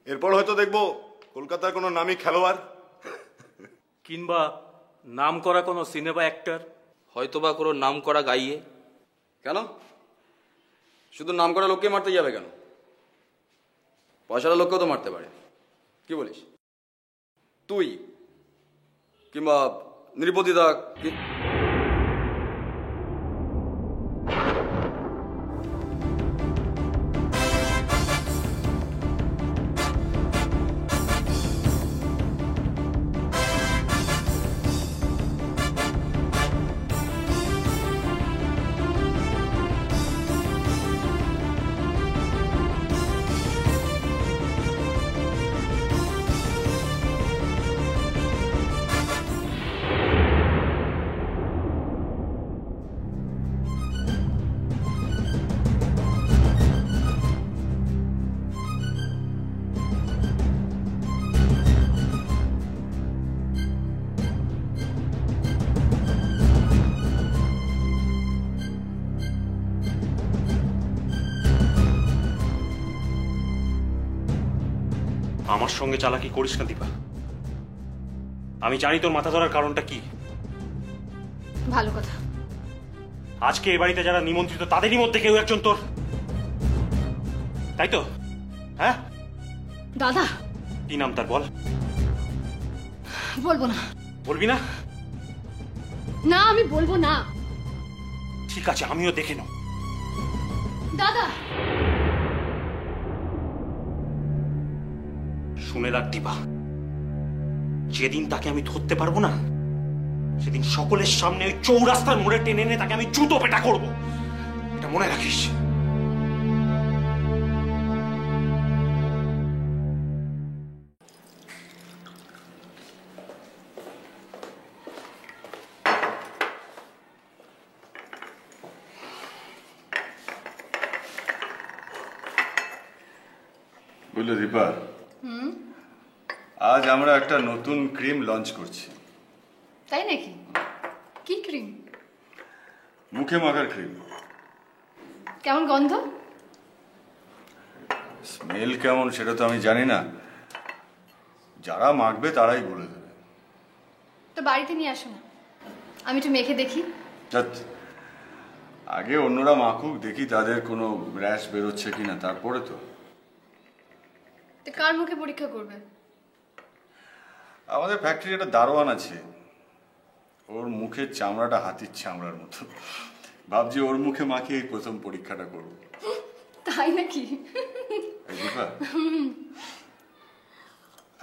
এরপর হয়তো দেখবো কলকাতার কোনো নামী খেলোয়াড় কিংবা নাম করা কোনো সিনেমা অ্যাক্টর, হয়তোবা কোনো নাম করা গাইয়ে। কেন শুধু নাম করা লোককে মারতে যাবে কেন? পয়সার লোককেও তো মারতে পারে। কি বলিস তুই? কিংবা নৃপতিদা? আমার সঙ্গে চালাকি করিস না দীপা। আমি জানি তোর মাথা ধরার কারণটা কি। ভালো কথা, আজকে এ বাড়িতে যারা নিমন্ত্রিত তাদেরই মধ্যে কেউ একজন তোর, তাই তো? হ্যাঁ দাদা। কি নাম তার বল? বলবো না। বলবি না? না, আমি বলবো না। ঠিক আছে, আমিও দেখে নেব। দাদা শুনে রাখ দীপা, যেদিন তাকে আমি ধরতে পারবো না সেদিন সকলের সামনে ওই চৌরাস্তার মোড়ে টেনে এনে তাকে আমি জুতো পেটা করবো। এটা মনে রাখিস। বুঝলে দীপা, আজ আমরা একটা নতুন ক্রিম লঞ্চ করছি। তাই নাকি? কি ক্রিম? মুখে মাখার ক্রিম। কেমন গন্ধ? স্মেল কেমন সেটা তো আমি জানি না, যারা মাখবে তারাই বলে দেবে। তো বাড়িতে নিয়ে আসো না, আমি একটু মেখে দেখি। আগে অন্যরা মাখুক, দেখি তাদের কোনো র্যাশ বেরোচ্ছে কিনা, তারপরে তো। কার মুখে পরীক্ষা করবে? আমাদের ফ্যাক্টরি একটা দারোয়ান আছে, ওর মুখের চামড়াটা হাতির চামড়ার মতো। ভাবছি ওর মুখে মাখিয়ে প্রথম পরীক্ষাটা করব। তাই নাকি? দীপা,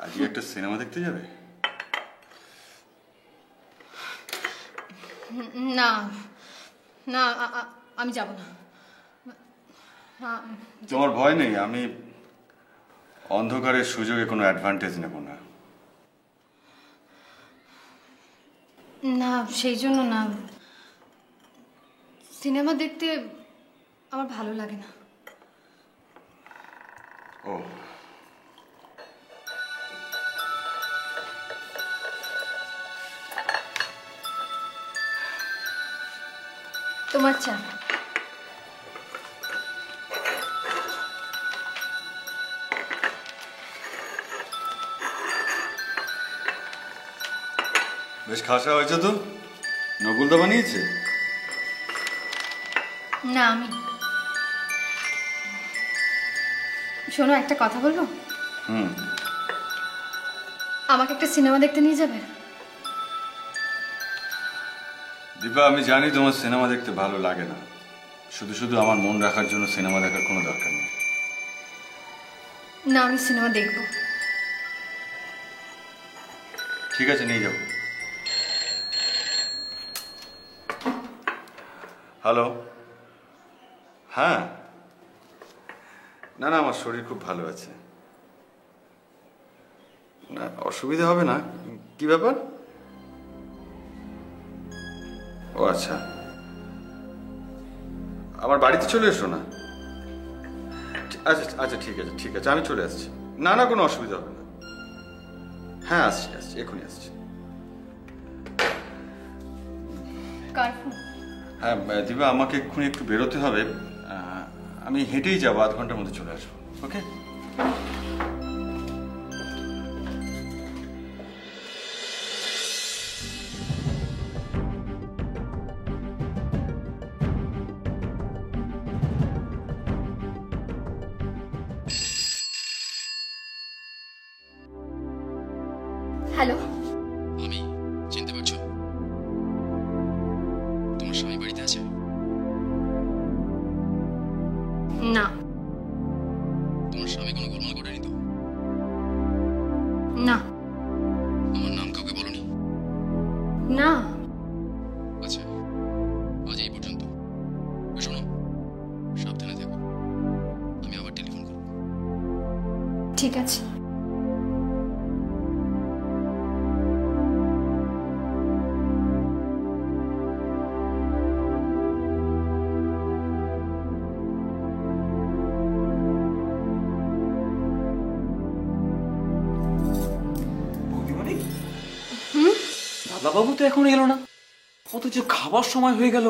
আজকে একটা সিনেমা দেখতে যাবে? না না, আমি যাব না। তোমার ভয় নেই? আমি অন্ধকারের সুযোগে কোনো অ্যাডভান্টেজ নেব না। না, সেই জন্য না। সিনেমা দেখতে আমার ভালো লাগে না। ও, তোমার চা। বেশ খাসা হয়েছে তো। নকুলদা বানিয়েছে? না, আমি। শোনো, একটা কথা বলবো? আমাকে একটা সিনেমা দেখতে নিয়ে যাবে? দীপা, আমি জানি তোমার সিনেমা দেখতে ভালো লাগে না। শুধু শুধু আমার মন রাখার জন্য সিনেমা দেখার কোনো দরকার নেই। না, আমি সিনেমা দেখবো। ঠিক আছে, নিয়ে যাবো। হ্যালো। হ্যাঁ, না না, আমার শরীর খুব ভালো আছে। না, অসুবিধা হবে না। কি ব্যাপার? ও আচ্ছা, আমার বাড়িতে চলে এসো না। আচ্ছা আচ্ছা, ঠিক আছে ঠিক আছে, আমি চলে আসছি। না না, কোনো অসুবিধা হবে না। হ্যাঁ, আসছি আসছি, এখনই আসছি। হ্যাঁ দিবা, আমাকে এক্ষুনি একটু বেরোতে হবে। আমি হেঁটেই যাবো, আধ ঘন্টার মধ্যে চলে আসবো। ওকে? হ্যালো, আমি চিনতে পারছো? তোমার স্বামী বাড়িতে আছে? না। তোমার স্বামী কোনো গোলমাল করেনি তো? না। আমার নাম কাউকে বলনি? না। আচ্ছা, আজ এই পর্যন্ত। শোনো, সাবধানে থেকো, আমি আবার টেলিফোন করব। ঠিক আছে। দাদাবাবু তো এখন এলো না, অথচ খাবার সময় হয়ে গেল।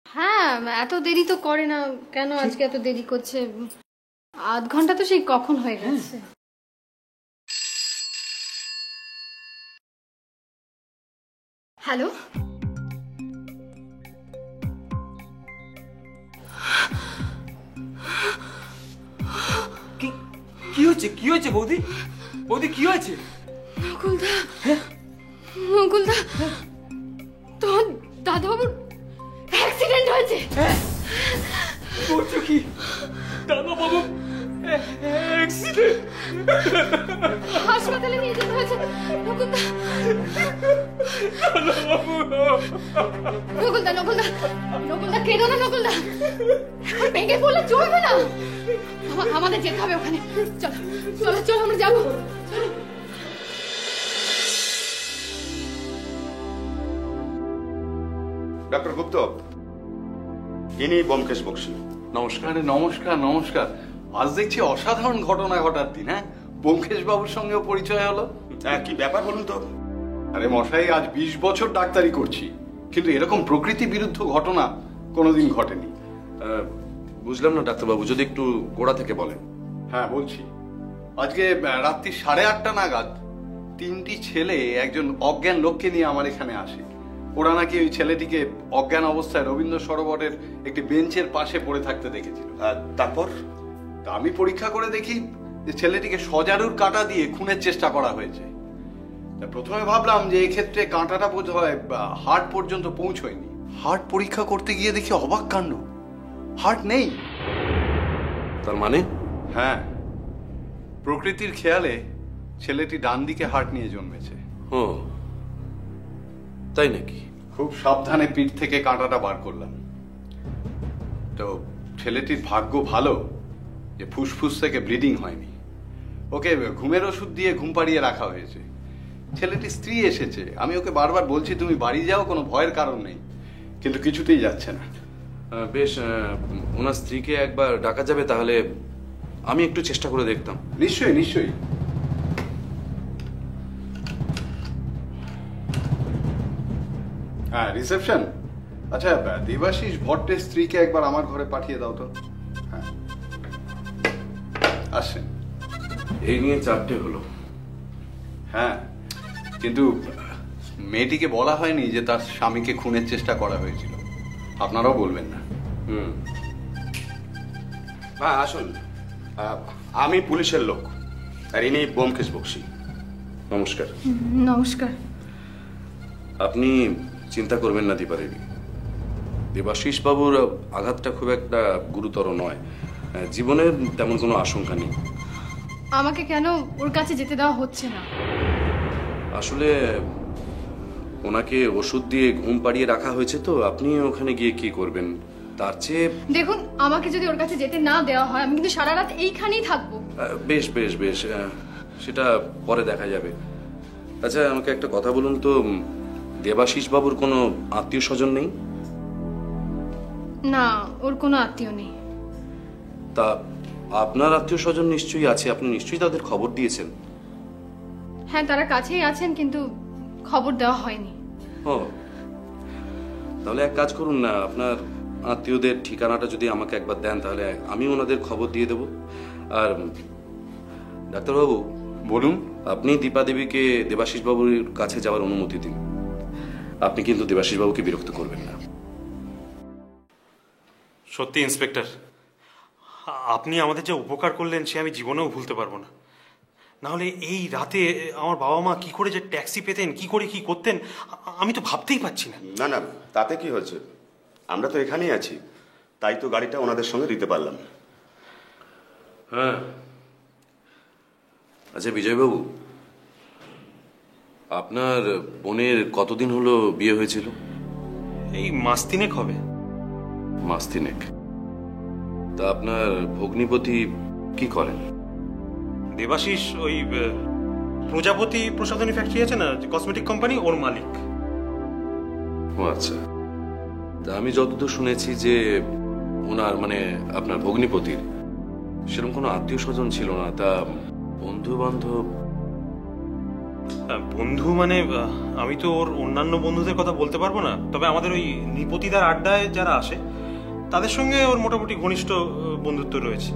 হ্যাঁ, এত দেরি তো করে না। কেন আজকে এত দেরি করছে? আধ ঘন্টা তো সেই কখন হয়ে গেছে। হ্যালো, কি হয়েছে? কি হয়েছে বৌদি? বৌদি, কি হয়েছে? নকুলদা, নকুলদা, তোর দাদাবাবুর অ্যাক্সিডেন্ট হয়েছে। বলছো কি? দাদাবাবু অ্যাক্সিডেন্ট? হাসপাতালে নিয়ে যেতে হয়েছে। নকুলদা, নকুলদা, নকুলদা, নকুলদা, কেঁদো না নকুলদা। এখন ভেঙে পড়লে চলবে না। আমাদের যেতে হবে ওখানে। চলো চলো চলো, আমরা যাবো। ডক্টর গুপ্ত, ইনি ব্যোমকেশ বক্সী। নমস্কার। নমস্কার নমস্কার। আজ দেখছি অসাধারণ ঘটনা ঘটার দিন। হ্যাঁ, ব্যোমকেশ বাবুর সঙ্গেও পরিচয় হলো। হ্যাঁ, কি ব্যাপার বলুন তো? আরে মশাই, আজ 20 বছর ডাক্তারি করছি, কিন্তু এরকম প্রকৃতি বিরুদ্ধ ঘটনা কোনোদিন ঘটেনি। বুঝলাম না ডাক্তারবাবু, যদি একটু গোড়া থেকে বলেন। হ্যাঁ বলছি। আজকে রাত্রি 8:30 নাগাদ 3টি ছেলে একজন অজ্ঞান লোককে নিয়ে আমার এখানে আসে। ওরা নাকি ওই ছেলেটিকে অজ্ঞান অবস্থায় রবীন্দ্র সরোবরের একটি বেঞ্চের পাশে পড়ে থাকতে দেখেছিল। তারপর আমি পরীক্ষা করে দেখি যে ছেলেটিকে সজারুর কাঁটা দিয়ে খুনের চেষ্টা করা হয়েছে। প্রথমে ভাবলাম যে এক্ষেত্রে কাঁটাটা বোধ হয় হার্ট পর্যন্ত পৌঁছয়নি। হার্ট পরীক্ষা করতে গিয়ে দেখি অবাক কাণ্ড, হার্ট নেই। তার মানে হ্যাঁ, প্রকৃতির খেয়ালে ছেলেটি ডান দিকে হার্ট নিয়ে জন্মেছে। ও তাই নাকি? খুব সাবধানে পিঠ থেকে কাঁটাটা বার করলাম। তো ছেলেটির ভাগ্য ভালো যে ফুসফুস থেকে ব্লিডিং হয়নি। ওকে ঘুমের ওষুধ দিয়ে ঘুম পাড়িয়ে রাখা হয়েছে। ছেলেটির স্ত্রী এসেছে, আমি ওকে বারবার বলছি তুমি বাড়ি যাও, কোনো ভয়ের কারণ নেই, কিন্তু কিছুতেই যাচ্ছে না। বেশ, ওনার স্ত্রীকে একবার ডাকা যাবে? তাহলে আমি একটু চেষ্টা করে দেখতাম। নিশ্চয়ই নিশ্চয়ই। হ্যাঁ, রিসেপশন। আচ্ছা, দেবাশিস ভট্টের স্ত্রীকে একবার আমার ঘরে পাঠিয়ে দাও তো। হ্যাঁ, আসেন। এই নিয়ে 4টে হলো। হ্যাঁ, কিন্তু মেয়েটিকে বলা হয়নি যে তার স্বামীকে খুনের চেষ্টা করা হয়েছিল। আপনারাও বলবেন না। হ্যাঁ, আসুন। আমি পুলিশের লোক, আর ইনি ব্যোমকেশ বক্সী। নমস্কার। নমস্কার। আপনি চিন্তা করবেন না দীপা দেবী, দেবাশিস বাবুর আঘাতটা খুব একটা গুরুতর নয়, জীবনের তেমন কোনো আশঙ্কা নেই। আমাকে কেন ওর কাছে যেতে দেওয়া হচ্ছে না? আসলে ওনাকে ওষুধ দিয়ে ঘুম পাড়িয়ে রাখা হয়েছে, তো আপনি ওখানে গিয়ে কি করবেন? তার চেয়ে দেখুন, আমাকে যদি ওর কাছে যেতে না দেওয়া হয় আমি কিন্তু সারা রাত এইখানেই থাকবো। বেশ বেশ বেশ, সেটা পরে দেখা যাবে। আচ্ছা, আমাকে একটা কথা বলুন তো, দেবাশিস বাবুর কোনো আত্মীয় স্বজন নেই? না, ওর কোনো আত্মীয় নেই। তা আপনার আত্মীয় স্বজন নিশ্চয়ই আছে, আপনি নিশ্চয়ই তাদের খবর দিয়েছেন। হ্যাঁ, তারা কাছেই আছেন, কিন্তু খবর দেওয়া হয়নি। ও, তাহলে এক কাজ করুন না, আপনার আত্মীয়দের ঠিকানাটা যদি আমাকে একবার দেন তাহলে আমি ওনাদের খবর দিয়ে দেব। আর ডাক্তারবাবু বলুন। আপনি দীপা দেবীকে দেবাশিস বাবুর কাছে যাওয়ার অনুমতি দিন। আপনি কিন্তু দেবাশিস বাবুকে বিরক্ত করবেন না। সত্যি ইন্সপেক্টর, আপনি আমাদের যে উপকার করলেন সে আমি জীবনেও ভুলতে পারবো না। নাহলে এই রাতে আমার বাবা মা কি করে যে ট্যাক্সি পেতেন, কি করে কি করতেন, আমি তো ভাবতেই পারছি না। না না, তাতে কি হয়েছে, আমরা তো এখানেই আছি, তাই তো গাড়িটা ওনাদের সঙ্গে দিতে পারলাম। হ্যাঁ। আচ্ছা বিজয়বাবু, আপনার বোনের কতদিন হলো বিয়ে হয়েছিল? এই মাস তিনেক হবে। মাস তিনেক? তা আপনার ভগ্নিপতি কি করেন? দেবাশিস ওই প্রজাপতি প্রসাধনী ফ্যাক্টরি আছে না, কসমেটিক কোম্পানি, ওর মালিক। ও আচ্ছা। তা আমি যতদূর শুনেছি যে ওনার মানে আপনার ভগ্নিপতির সেরকম কোনো আত্মীয় স্বজন ছিল না, তা বন্ধু বান্ধব? বন্ধু মানে আমি তো ওর অন্যান্য বন্ধুদের কথা বলতে পারবো না, তবে আমাদের ওই নিপতিদার আড্ডায় যারা আসে তাদের সঙ্গে ওর মোটামুটি ঘনিষ্ঠ বন্ধুত্ব রয়েছে।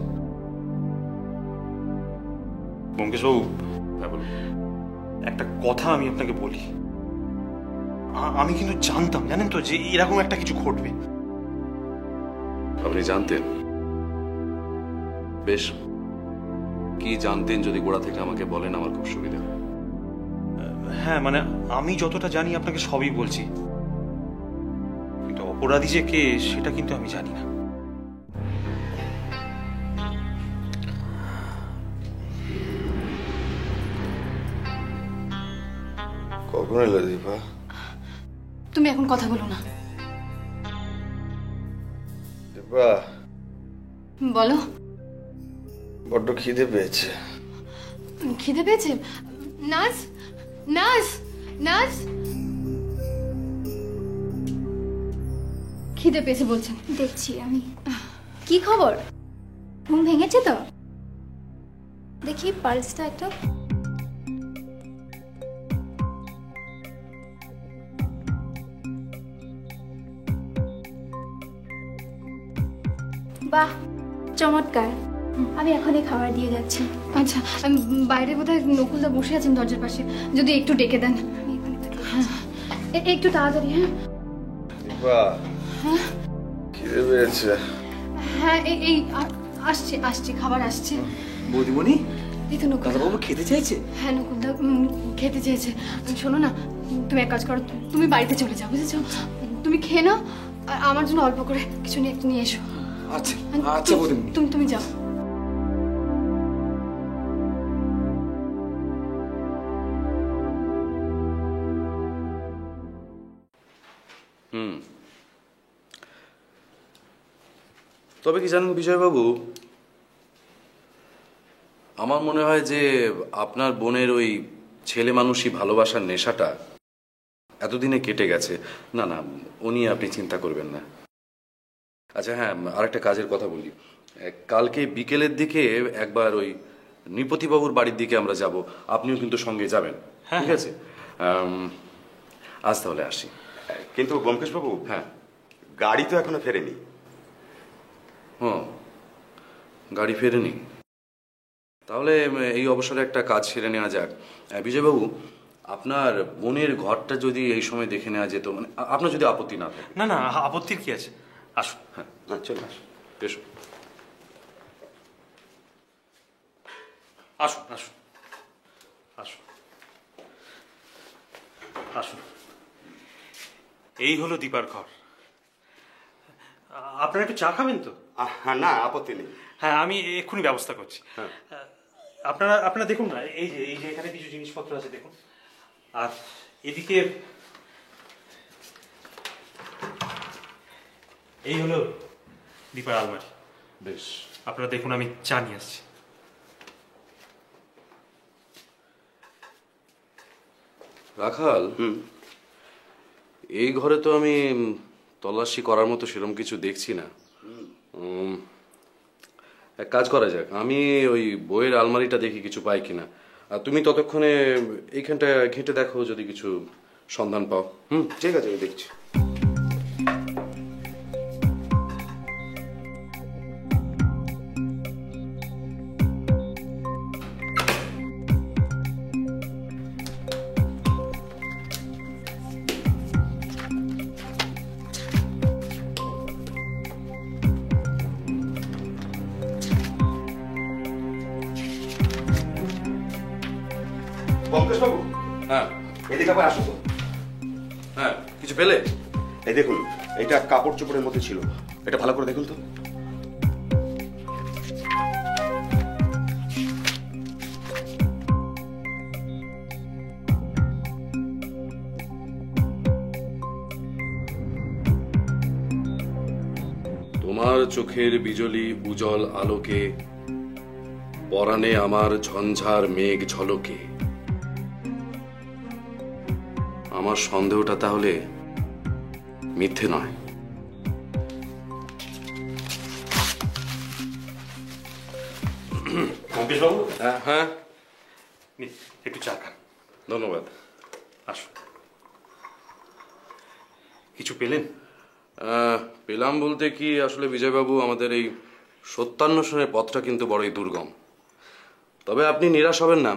ব্যোমকেশবাবু, একটা কথা আমি আপনাকে বলি, আমি কিন্তু জানতাম, জানেন তো, যে এরকম একটা কিছু ঘটবে। আপনি জানতেন? বেশ, কি জানতেন যদি গোড়া থেকে আমাকে বলেন, আমার খুব সুবিধা। হ্যাঁ, মানে আমি যতটা জানি আপনাকে সবই বলছি, কিন্তু অপরাধী যে কে সেটা কিন্তু আমি জানি না। কখন এলো দীপা? তুমি এখন কথা বলো না। দীপা বলো। বড্ড খিদে পেয়েছে। খিদে পেয়েছে? নার্স, নার্স, নার্স, খিদে পেয়েছে বলছেন। দেখছি আমি। কি খবর, ঘুম ভেঙেছে তো? দেখি পালসটা একটু। বাহ, চমৎকার। আমি এখনই খাবার দিয়ে যাচ্ছি। আচ্ছা, বাইরে বোধহয় নকুলদা বসে আছেন দরজার পাশে, যদি একটু ডেকে দেন। একটু তাড়াতাড়ি। হ্যাঁ খিদে পেয়েছে। হ্যাঁ, এই আসছে আসছে, খাবার আসছে। বৌদিমণি, এই তো নকুল দাদাবাবু খেতে চাইছে? হ্যাঁ নকুলদা খেতে চেয়েছে। শোনো না, তুমি এক কাজ করো, তুমি বাড়িতে চলে যাও, বুঝেছো? তুমি খেয়ে নাও, আর আমার জন্য অল্প করে কিছু একটু নিয়ে এসো। আচ্ছা আচ্ছা বৌদিমণি। তুমি যাও। তবে কি জানেন বিজয়বাবু, আমার মনে হয় যে আপনার বোনের ওই ছেলে মানুষই ভালোবাসার নেশাটা এতদিনে কেটে গেছে। না না, ও নিয়ে আপনি চিন্তা করবেন না। আচ্ছা হ্যাঁ, আরেকটা কাজের কথা বলি। কালকে বিকেলের দিকে একবার ওই নৃপতিবাবুর বাড়ির দিকে আমরা যাব, আপনিও কিন্তু সঙ্গে যাবেন, ঠিক আছে? আজ তাহলে আসি। কিন্তু ব্যোমকেশবাবু, হ্যাঁ, গাড়ি তো এখনো ফেরেনি। গাড়ি ফেরেনি? তাহলে এই অবসরে একটা কাজ সেরে নেওয়া যাক। বিজয়বাবু, আপনার বোনের ঘরটা যদি এই সময় দেখে নেওয়া যেত, মানে আপনার যদি আপত্তি না থাকে। না না, আপত্তির কি আছে, আসুন। হ্যাঁ, চলে আসুন, এসো। আসুন আসুন আসুন আসুন, এই হলো দীপার ঘর। আপনারা একটু চা খাবেন তো? হ্যাঁ, না আপত্তি নেই। হ্যাঁ, আমি এক্ষুনি ব্যবস্থা করছি। আপনারা দেখুন না, এই যে এখানে কিছু জিনিসপত্র আছে দেখুন, আর এদিকে এই হলো দীপার আলমারি। বেশ, আপনারা দেখুন, আমি চা নিয়ে আসছি। রাখাল, এই ঘরে তো আমি তল্লাশি করার মতো সেরকম কিছু দেখছি না। এক কাজ করা যাক, আমি ওই বইয়ের আলমারিটা দেখি কিছু পাই কিনা, আর তুমি ততক্ষণে এইখানটা ঘেঁটে দেখো যদি কিছু সন্ধান পাও। ঠিক আছে, আমি দেখছি। ব্যোমকেশবাবু, হ্যাঁ এদিকে আবার আসো তো। হ্যাঁ, কিছু পেলে? এই দেখুন, এটা কাপড় চোপড়ের মধ্যে ছিল, এটা ভালো করে দেখুন তো। তোমার চোখের বিজলি উজ্জ্বল আলোকে, পরাণে আমার ঝঞ্ঝার মেঘ ঝলকে। আমার সন্দেহটা তাহলে মিথ্যে নয়। ব্যোমকেশবাবু, হ্যাঁ, একটু চা খান। ধন্যবাদ। আসুন। কিছু পেলেন? পেলাম বলতে কি, আসলে বিজয়বাবু, আমাদের এই সত্যান্বেষণের পথটা কিন্তু বড়ই দুর্গম। তবে আপনি নিরাশ হবেন না,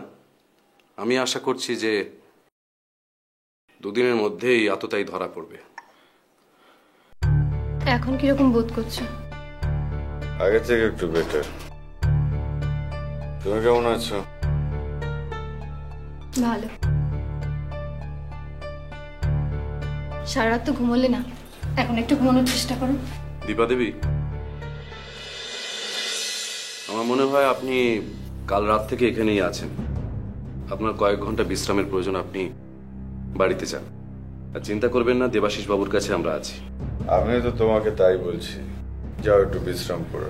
আমি আশা করছি যে দুদিনের মধ্যেই আততায়ী ধরা পড়বে। এখন কিরকম বোধ করছো? আগে থেকে একটু বেটার। তুমি কেমন আছো? ভালো। সারা রাত তো ঘুমোলে না, এখন একটু ঘুমানোর চেষ্টা করো। দীপা দেবী, আমার মনে হয় আপনি কাল রাত থেকে এখানেই আছেন। আপনার কয়েক ঘন্টা বিশ্রামের প্রয়োজন, আপনি বাড়িতে যান। আর চিন্তা করবেন না, দেবাশিস বাবুর কাছে আমরা আছি। আমি তো তোমাকে তাই বলছি, যাও একটু বিশ্রাম করো।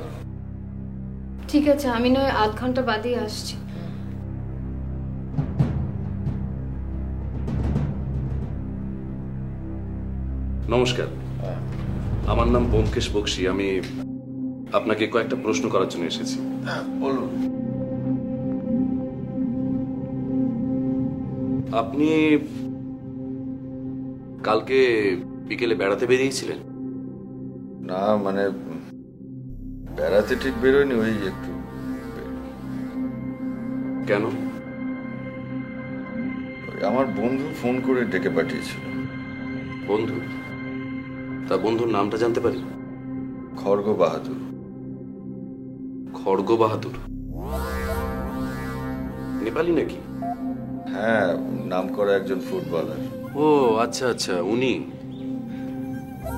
ঠিক আছে, আমি নয় আধ ঘন্টা বাদেই আসছি। নমস্কার, আমার নাম ব্যোমকেশ বক্সী। আমি আপনাকে কয়েকটা প্রশ্ন করার জন্য এসেছি। বলুন। আপনি কালকে বিকেলে বেড়াতে বেরিয়েছিলেন? না, মানে বেড়াতে ঠিক বেরোয়নি, ওই একটু। কেন? আমার বন্ধু ফোন করে ডেকে পাঠিয়েছিল। বন্ধু? তা বন্ধুর নামটা জানতে পারি? খড়গ বাহাদুর। খড়গ বাহাদুর? নেপালি নাকি? হ্যাঁ, নাম করা একজন ফুটবলার। ও আচ্ছা আচ্ছা, উনি।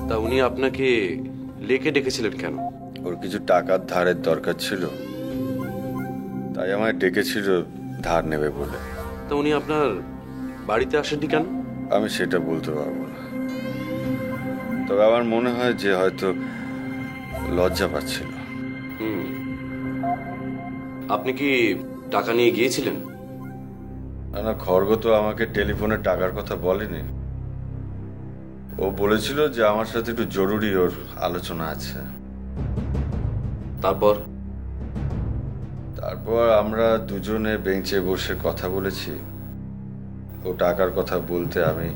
তা উনি আপনাকে লেকে ডেকেছিলেন কেন? ওর কিছু টাকার ধারের দরকার ছিল, তাই আমায় ডেকেছিল ধার নেবে বলে। তা উনি আপনার বাড়িতে আসেননি কেন? আমি সেটা বলতে পারবো না, তবে আমার মনে হয় যে হয়তো লজ্জা পাচ্ছিল। আপনি কি টাকা নিয়ে গিয়েছিলেন? না, খড়গ তো আমাকে টেলিফোনে টাকার কথা বলেনি। ও বলেছিল যে আমার সাথে একটু জরুরি ওর আলোচনা আছে। তারপর আমরা দুজনে বেঞ্চে বসে কথা বলেছি। ও টাকার কথা বলতে আমি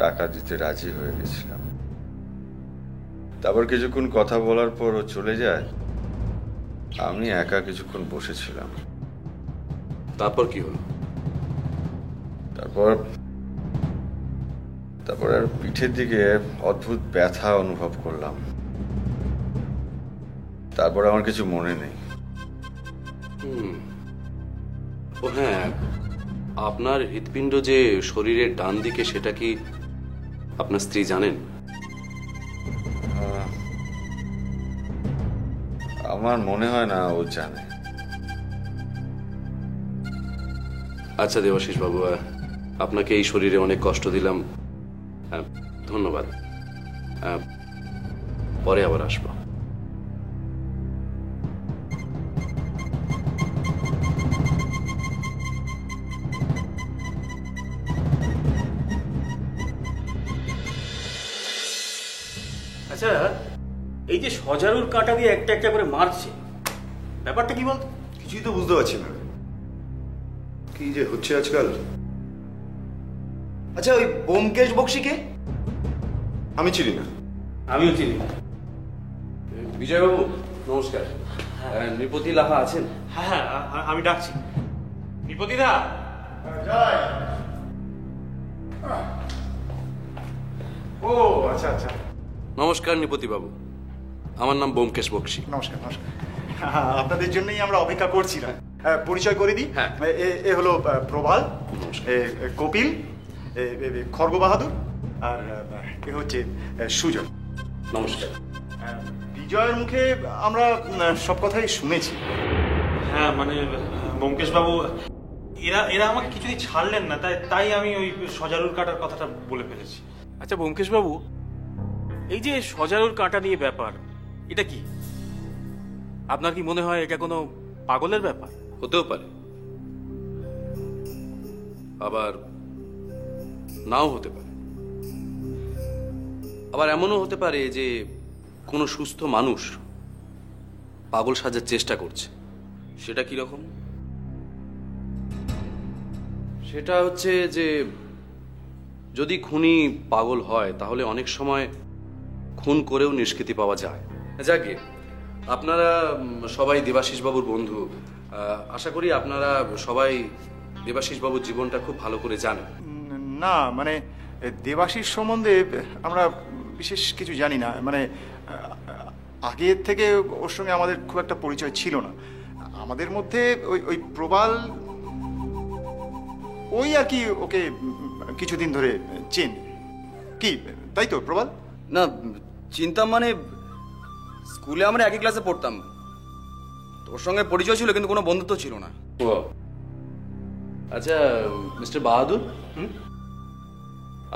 টাকা দিতে রাজি হয়ে গেছিলাম। তারপর কিছুক্ষণ কথা বলার পর ও চলে যায়। আমি একা কিছুক্ষণ বসেছিলাম। তারপর কি হলো? তারপর আর পিঠের দিকে অদ্ভুত ব্যথা অনুভব করলাম। তারপর আমার কিছু মনে নেই। ও হ্যাঁ, আপনার হৃৎপিণ্ড যে শরীরের ডান দিকে, সেটা কি আপনার স্ত্রী জানেন? আমার মনে হয় না ও জানে। আচ্ছা দেবাশিস বাবু, আপনাকে এই শরীরে অনেক কষ্ট দিলাম, ধন্যবাদ। পরে আবার আসবো। আচ্ছা, এই যে সজারুর কাঁটা দিয়ে একটা একটা করে মারছে, ব্যাপারটা কি বলতো? কিছুই তো বুঝতে পারছি না কি যে হচ্ছে আজকাল। আচ্ছা, ওই ব্যোমকেশ বক্সিকে আমি চিনি না। আমিও চিনি না। বিজয়বাবু নমস্কার। নৃপতি লাহা আছেন? হ্যাঁ হ্যাঁ, আমি ডাকছি। নৃপতিদা, ও আচ্ছা আচ্ছা, নমস্কার নৃপতি বাবু, আমার নাম ব্যোমকেশ বক্সি। নমস্কার নমস্কার। আপনাদের জন্যই আমরা অপেক্ষা করছিলাম। পরিচয় করে দিই। এ হলো প্রবাল, কপিল, খড়গ বাহাদুর, আর এ হচ্ছে সুজন। নমস্কার। বিজয়ের মুখে আমরা সব কথাই শুনেছি। হ্যাঁ মানে ব্যোমকেশ বাবু, এরা আমাকে কিছুদিন ছাড়লেন না, তাই আমি ওই সজারুর কাটার কথাটা বলে ফেলেছি। আচ্ছা ব্যোমকেশ বাবু, এই যে সজারুর কাঁটা নিয়ে ব্যাপার, এটা কি আপনার কি মনে হয় এটা কোনো পাগলের ব্যাপার? হতেও পারে, আবার নাও হতে পারে। আবার এমনও হতে পারে যে কোনো সুস্থ মানুষ পাগল সাজার চেষ্টা করছে। সেটা কি রকম? সেটা হচ্ছে যে যদি খুনি পাগল হয় তাহলে অনেক সময় খুন করেও নিষ্কৃতি পাওয়া যায়। যাকে আপনারা সবাই দেবাশিস বাবুর বন্ধু, আশা করি আপনারা সবাই দেবাশিস বাবুর জীবনটা খুব ভালো করে জানেন। না মানে দেবাশিস সম্বন্ধে আমরা বিশেষ কিছু জানি না। মানে আগের থেকে ওর সঙ্গে আমাদের খুব একটা পরিচয় ছিল না। আমাদের মধ্যে ওই প্রবাল ওই আর কি ওকে কিছুদিন ধরে চেন। কি তাই তো প্রবাল? না চিনতাম মানে স্কুলে আমরা একই ক্লাসে পড়তাম, তোর সঙ্গে পরিচয় ছিল কিন্তু কোনো বন্ধুত্ব ছিল না। আচ্ছা মিস্টার বাহাদুর,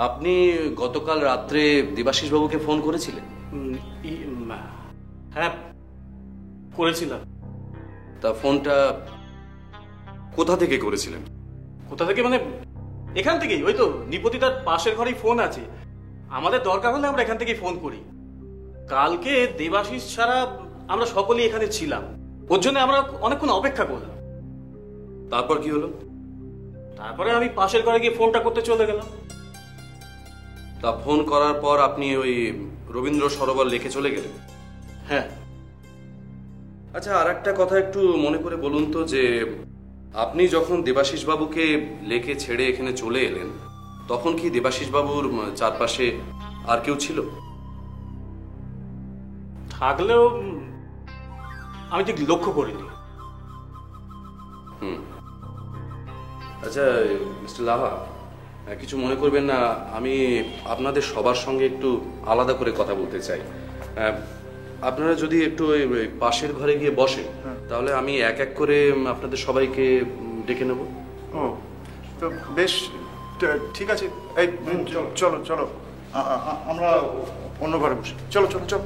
আপনি গতকাল রাত্রে দেবাশিস বাবুকে ফোন করেছিলেন? হ্যাঁ করেছিলাম। তা ফোনটা কোথা থেকে করেছিলেন? কোথা থেকে মানে এখান থেকেই, ওই তো নৃপতি তার পাশের ঘরেই ফোন আছে, আমাদের দরকার হলে আমরা এখান থেকেই ফোন করি। কালকে দেবাশিস ছাড়া আমরা সকলেই এখানে ছিলাম, ওর জন্য আমরা অনেকক্ষণ অপেক্ষা করলাম। তারপর কি হলো? তারপরে আমি পাশের ঘরে গিয়ে ফোনটা করতে চলে গেলাম। তা ফোন করার পর আপনি ওই রবীন্দ্র সরোবর লেকে চলে গেলেন? হ্যাঁ। আচ্ছা আর একটা কথা একটু মনে করে বলুন তো, যে আপনি যখন দেবাশিস বাবুকে লেকে ছেড়ে এখানে চলে এলেন তখন কি দেবাশিস বাবুর চারপাশে আর কেউ ছিল? থাকলেও আমি ঠিক লক্ষ্য করিনি। আচ্ছা মিস্টার লাভা, কিছু মনে করবেন না, আমি আপনাদের সবার সঙ্গে একটু আলাদা করে কথা বলতে চাই। আপনারা যদি একটু ওই পাশের ঘরে গিয়ে বসেন তাহলে আমি এক এক করে আপনাদের সবাইকে ডেকে নেব। ও তো বেশ, ঠিক আছে। এই চলো চলো আমরা অন্য ঘরে বসি। চলো চলো চলো।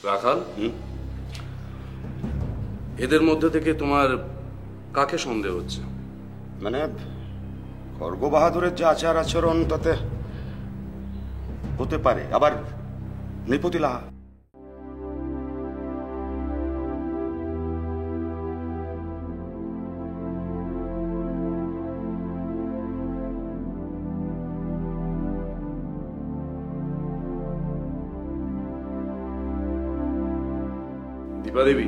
রাখাল, এদের মধ্যে থেকে তোমার কাকে সন্দেহ হচ্ছে? মানে খড়গ বাহাদুরের যে আচার আচরণ তাতে হতে পারে, আবার নৃপতি লাহা। দীপা দেবী,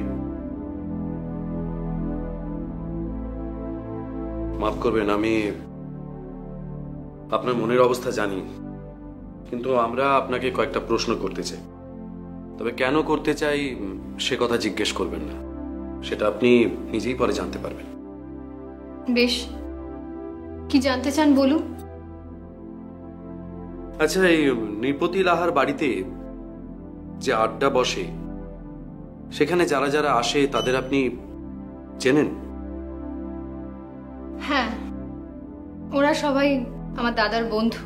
মাফ করবেন, আমি আপনার মনের অবস্থা জানি, কিন্তু আমরা আপনাকে কয়েকটা প্রশ্ন করতে চাই। তবে কেন করতে চাই সে কথা জিজ্ঞেস করবেন না, সেটা আপনি নিজেই পরে জানতে পারবেন। বেশ, কি জানতে চান বলুন। আচ্ছা, এই নৃপতি লাহার বাড়িতে যে আড্ডা বসে, সেখানে যারা যারা আসে তাদের আপনি চেনেন? হ্যাঁ, ওরা সবাই আমার দাদার বন্ধু।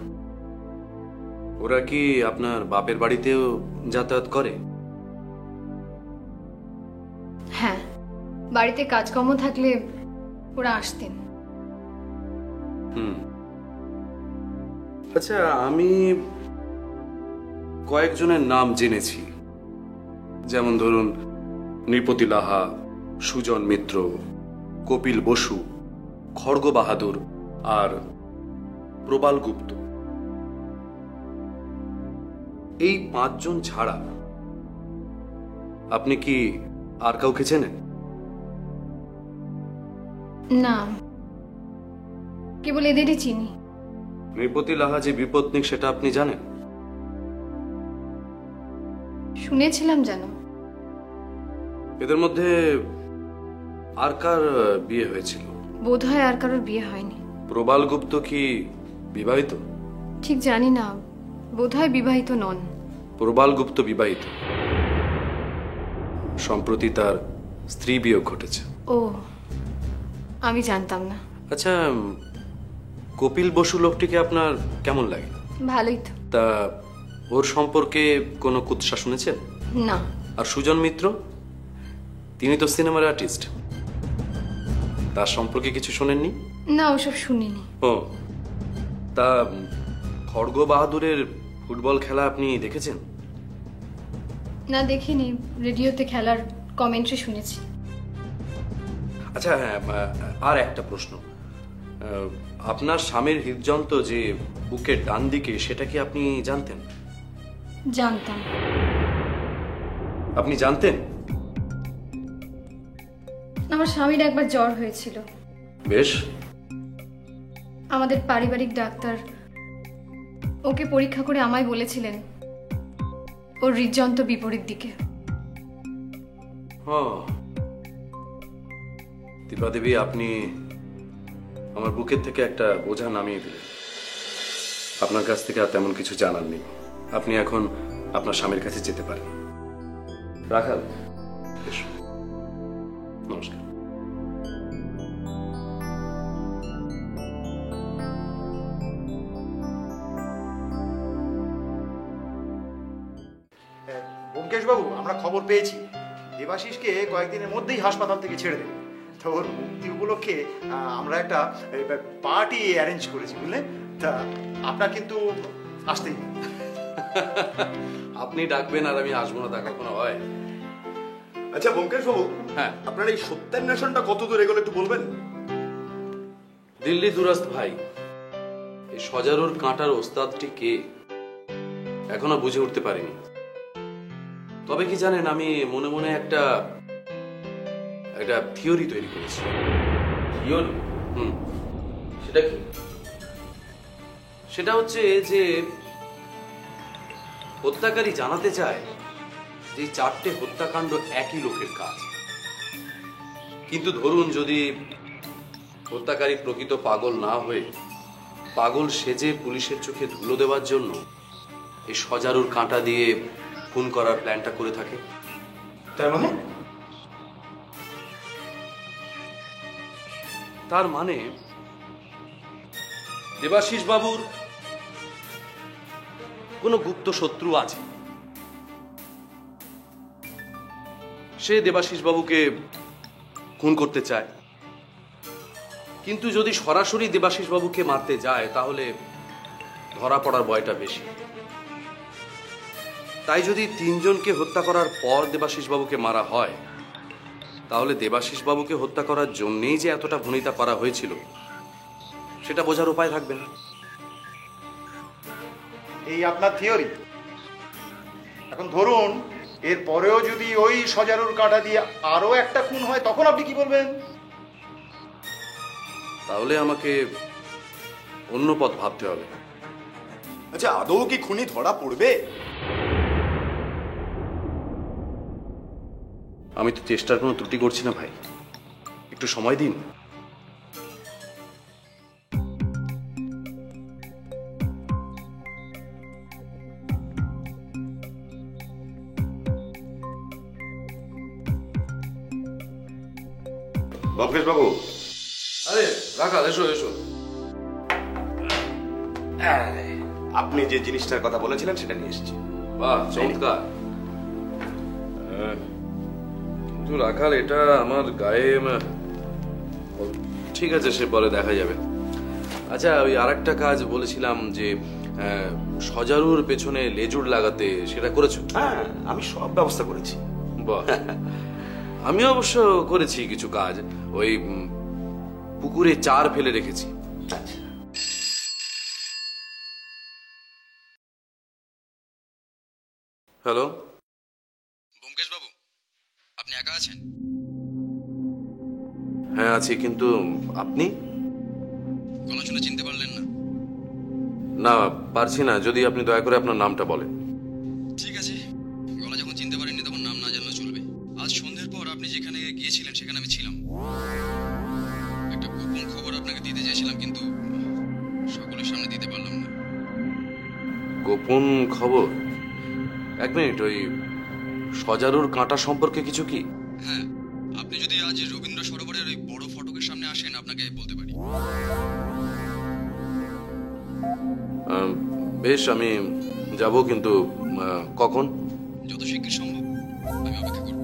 ওরা কি আপনার বাপের বাড়িতেও যাতায়াত করে? হ্যাঁ, বাড়িতে কাজকর্ম থাকলে ওরা আসতেন। আচ্ছা, আমি কয়েকজনের নাম জেনেছি, যেমন ধরুন নৃপতি লাহা, সুজন মিত্র, কপিল বসু, খড়গ বাহাদুর আর প্রবাল গুপ্ত। এই 5 জন ছাড়া আপনি কি আর কাউকে চেনেন? না, কেবল এদেরই চিনি। নৃপতি লাহা যে বিপত্নিক সেটা আপনি জানেন? শুনেছিলাম জানো। এদের মধ্যে আর কার বিয়ে হয়েছিল? বোধহয় আর কারোর বিয়ে হয়নি। প্রবাল গুপ্ত কি বিবাহিত? ঠিক জানি না, বোধহয় বিবাহিত নন। প্রবাল গুপ্ত বিবাহিত, সম্প্রতি তার স্ত্রী বিয়োগ ঘটেছে। ও, আমি জানতাম না। আচ্ছা, কপিল বসু লোকটিকে আপনার কেমন লাগে? ভালোই তো। তা ওর সম্পর্কে কোনো কুৎসা শুনেছেন? না। আর সুজন মিত্র, তিনি তো সিনেমার আর্টিস্ট, তার সম্পর্কে কিছু শোনেননি? না, ওসব শুনিনি। ও, তা খড়গ বাহাদুরের ফুটবল খেলা আপনি দেখেছেন? না, দেখিনি, রেডিওতে খেলার কমেন্ট্রি শুনেছি। আচ্ছা, হ্যাঁ, আর একটা প্রশ্ন, আপনার স্বামীর হৃদযন্ত্র যে বুকের ডান দিকে, সেটা কি আপনি জানতেন? জানতাম। আপনি জানতেন? আমার স্বামীর একবার জ্বর হয়েছিল। বেশ। আমাদের পারিবারিক ডাক্তার ওকে পরীক্ষা করে আমায় বলেছিলেন ওর হৃদযন্ত্র বিপরীত দিকে। দীপা দেবী, আপনি আমার বুকের থেকে একটা বোঝা নামিয়ে দিলেন। আপনার কাছ থেকে আর তেমন কিছু জানার নেই, আপনি এখন আপনার স্বামীর কাছে যেতে পারেন। রাখাল, নমস্কার। ব্যোমকেশ বাবু, আমরা খবর পেয়েছি দেবাশিসকে কয়েকদিনের মধ্যেই হাসপাতাল থেকে ছেড়ে দেবে। তো ওর মুক্তি উপলক্ষে আমরা একটা পার্টি অ্যারেঞ্জ করেছি, বুঝলেন? তা আপনার কিন্তু আসতেই। আপনি ডাকবেন আর আমি আসবো না, তা কখনো হয়? আচ্ছা ব্যোমকেশ বাবু, হ্যাঁ, আপনার এই সত্যান্বেষণটা কত দূর এগুলো একটু বলবেন? দিল্লি দুরাস্ত ভাই, এই সজারুর কাঁটার ওস্তাদটি কে এখনো বুঝে উঠতে পারিনি। তবে কি জানেন, আমি মনে মনে একটা থিওরি তৈরি করেছি। থিওরি? সেটা কি? সেটা হচ্ছে যে হত্যাকারী জানাতে চায় যে 4টে হত্যাকাণ্ড একই লোকের কাজ। কিন্তু ধরুন, যদি হত্যাকারী প্রকৃত পাগল না হয়ে পাগল সেজে পুলিশের চোখে ধুলো দেওয়ার জন্য এই সজারুর কাঁটা দিয়ে খুন করার প্ল্যানটা করে থাকে। তার মানে দেবাশিস বাবুর কোনো গুপ্ত শত্রু আছে, সে দেবাশিস বাবুকে খুন করতে চায়, কিন্তু যদি সরাসরি দেবাশিস বাবুকে মারতে যায় তাহলে ধরা পড়ার ভয়টা বেশি। তাই যদি তিনজনকে হত্যা করার পর দেবাশিস বাবুকে মারা হয় তাহলে দেবাশিস বাবুকে হত্যা করার জন্যই যে এতটা ভনিতা করা হয়েছিল সেটা বোঝার উপায় থাকবে না। এই আপনার থিওরি। এখন ধরুন এর পরেও যদি ওই সজারুর কাঁটা দিয়ে আরো একটা খুন হয় তখন আপনি কি বলবেন? তাহলে আমাকে অন্য পথ ভাবতে হবে। আচ্ছা, আদৌ কি খুনি ধরা পড়বে? আমি তো চেষ্টার কোনো ত্রুটি করছি না ভাই, একটু সময় দিন। ব্যোমকেশ বাবু। আরে রাখাল, এসো এসো। আপনি যে জিনিসটার কথা বলেছিলেন সেটা নিয়ে এসেছি। বাহ, চমৎকার। কিন্তু রাখাল, এটা আমার গায়ে, ঠিক আছে সে পরে দেখা যাবে। আচ্ছা, ওই আরেকটা কাজ বলেছিলাম যে সজারুর পেছনে লেজুর লাগাতে, সেটা করেছো? হ্যাঁ, আমি সব ব্যবস্থা করেছি। বাহ। আমি অবশ্য করেছি কিছু কাজ, ওই পুকুরে চার ফেলে রেখেছি। হ্যালো ব্যোমকেশ বাবু, আপনি একা আছেন? হ্যাঁ আছি, কিন্তু আপনি? গলা শুনে চিনতে পারলেন না? না, পারছি না। যদি আপনি দয়া করে আপনার নামটা বলেন। ঠিক আছে, গলা যখন চিনতে পারেননি তখন নাম না জানলেও চলবে। আজ সন্ধ্যের পর আপনি যেখানে গিয়েছিলেন সেখানে আমি ছিলাম। একটা গোপন খবর আপনাকে দিতে চেয়েছিলাম, কিন্তু সকলের সামনে দিতে পারলাম না। গোপন খবর? এক মিনিট, ওই সজারুর কাঁটা সম্পর্কে কিছু কি? হ্যাঁ, আপনি যদি আজ রবীন্দ্র সরোবরের ওই বড় ফটকের সামনে আসেন আপনাকে বলতে পারি। বেশ, আমি যাব, কিন্তু কখন? যত শীঘ্র সম্ভব আমি অপেক্ষা করব।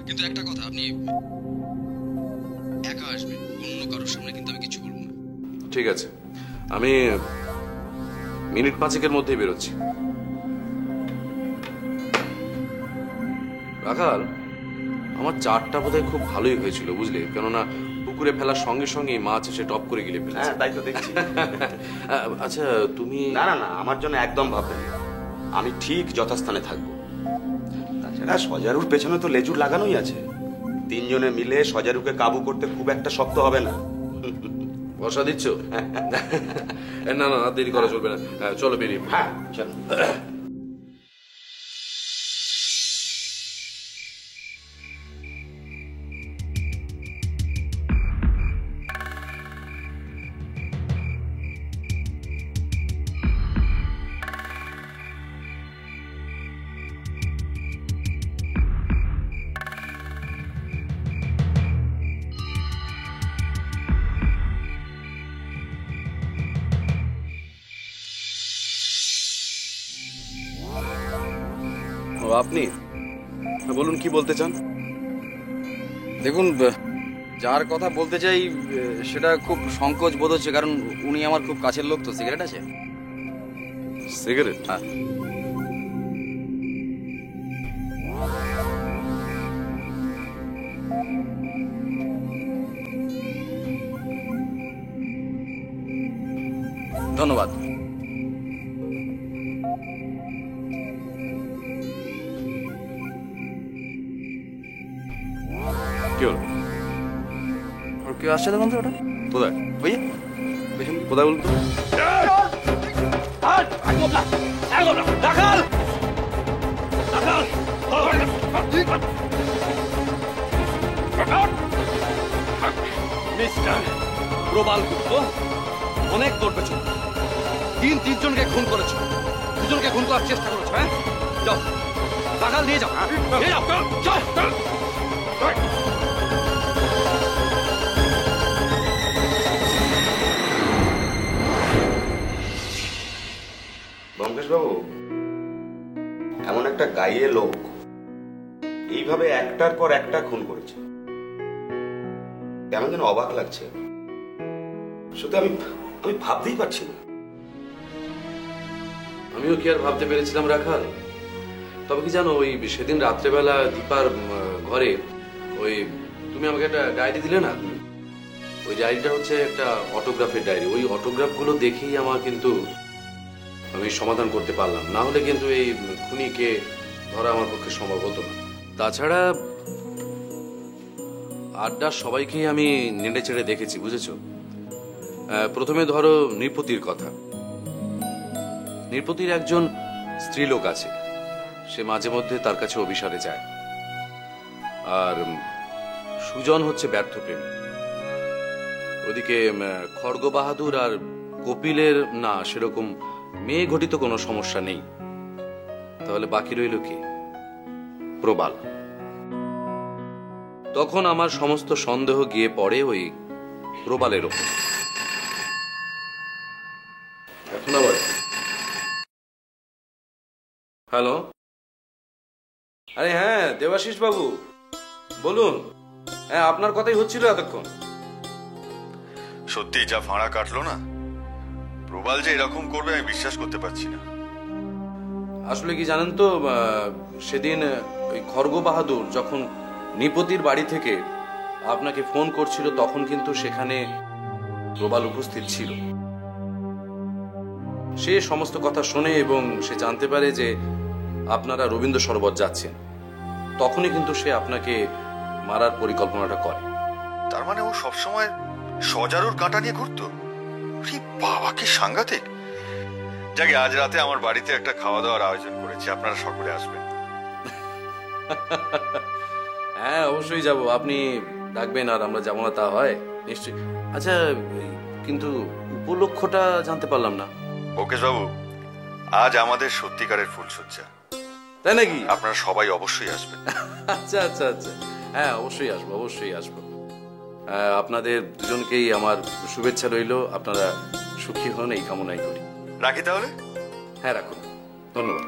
কিন্তু একটা কথা, আপনি একা আসবেন, অন্য কারোর সামনে কিন্তু আমি কিছু বলবো না। ঠিক আছে, আমি মিনিট 5-এর মধ্যেই বেরোচ্ছি। রাখাল, আমার চারটা বোধহয় খুব ভালোই হয়েছিল বুঝলে, কেননা পুকুরে ফেলার সঙ্গে সঙ্গে মাছ এসে টপ করে গিলে ফেলেছে। হ্যাঁ, তাই তো দেখছি। আচ্ছা, তুমি? না না না, আমার জন্য একদম ভাববেন না, আমি ঠিক যথাস্থানে থাকবো। তাছাড়া সজারুর পেছনে তো লেজুর লাগানোই আছে, তিনজনে মিলে সজারুকে কাবু করতে খুব একটা শক্ত হবে না। বসা দিচ্ছ? না না, দেরি করা চলবে না, চলো বেরিয়ে। হ্যাঁ চলো। আপনি বলুন, কি বলতে চান? দেখুন, যার কথা বলতে চাই সেটা খুব সংকোচ বোধ হচ্ছে, কারণ উনি আমার খুব কাছের লোক। তো সিগারেট আছে? সিগারেট? হ্যাঁ। ধন্যবাদ। কি হলো? কেউ আসছে তখন তো? ওটা কোথায়? ওই পেছন। কোথায় বলতো? মিস্টার প্রবাল গুপ্ত, অনেক তোর পেছন। তিনজনকে খুন করেছো, দুজনকে খুন করার চেষ্টা করেছো। হ্যাঁ, যাও টাকা নিয়ে যাও, নিয়ে যাও, চল। ব্যোমকেশ বাবু, এমন একটা গাইয়ে লোক এই এইভাবে একটার পর একটা খুন করেছে। কেমন যেন অবাক লাগছে। সত্যি আমি ভাবতেই পারছি না। আমিও কি আর ভাবতে পেরেছিলাম রাখাল? তবে কি জানো, ওই সেদিন রাত্রেবেলা দীপার ঘরে ওই তুমি আমাকে একটা ডায়েরি দিলে না, ওই ডায়েরিটা হচ্ছে একটা অটোগ্রাফের ডায়েরি। ওই অটোগ্রাফগুলো দেখেই আমার কিন্তু আমি সমাধান করতে পারলাম, না হলে কিন্তু এই খুনিকে ধরা আমার পক্ষে সম্ভব হতো না। তাছাড়া আড্ডার সবাইকেই আমি নেড়ে চেড়ে দেখেছি, বুঝেছো? প্রথমে ধরো নৃপতির কথা। নৃপতির একজন স্ত্রীলোক আছে, সে মাঝে মধ্যে তার কাছে অভিসারে যায়। আর সুজন হচ্ছে ব্যর্থ প্রেমী। ওদিকে খড়গ বাহাদুর আর কপিলের না সেরকম মেয়ে ঘটিত কোনো সমস্যা নেই। তাহলে বাকি রইল কি? প্রবাল। তখন আমার সমস্ত সন্দেহ গিয়ে পড়ে ওই প্রবালের ওপর। এখন আবার হ্যালো, আরে হ্যাঁ দেবাশিস বাবু বলুন। হ্যাঁ, আপনার কথাই হচ্ছিল এতক্ষণ। সত্যি যা ফাঁড়া কাটলো না, প্রবাল যে এরকম করবে আমি বিশ্বাস করতে পারছি না। আসলে কি জানেন তো, সেদিন ওই খড়গ বাহাদুর যখন নৃপতির বাড়ি থেকে আপনাকে ফোন করছিল, তখন কিন্তু সেখানে প্রবাল উপস্থিত ছিল। সে সমস্ত কথা শোনে এবং সে জানতে পারে যে আপনারা রবীন্দ্র সরোবর যাচ্ছেন। তখনই কিন্তু সে আপনাকে মারার পরিকল্পনাটা করে। তার মানে ও সবসময় সজারুর কাঁটা নিয়ে ঘুরতো? বাবা কি সাংঘাতিক। যাকে আজ রাতে আমার বাড়িতে একটা খাওয়া দাওয়ার আয়োজন করেছি, আপনারা সকলে আসবেন। হ্যাঁ অবশ্যই যাব, আপনি ডাকবেন আর আমরা যাবো না তা হয়? নিশ্চয়ই। আচ্ছা, কিন্তু উপলক্ষটা জানতে পারলাম না। ওকে বাবু, আজ আমাদের সত্যিকারের ফুলসজ্জা। তাই নাকি? আপনারা সবাই অবশ্যই আসবেন। আচ্ছা আচ্ছা আচ্ছা, হ্যাঁ অবশ্যই আসবো, অবশ্যই আসবো। আপনাদের দুজনকেই আমার শুভেচ্ছা রইল। আপনারা সুখী হন এই কামনাই করি। রাখি তাহলে? হ্যাঁ রাখুন, ধন্যবাদ।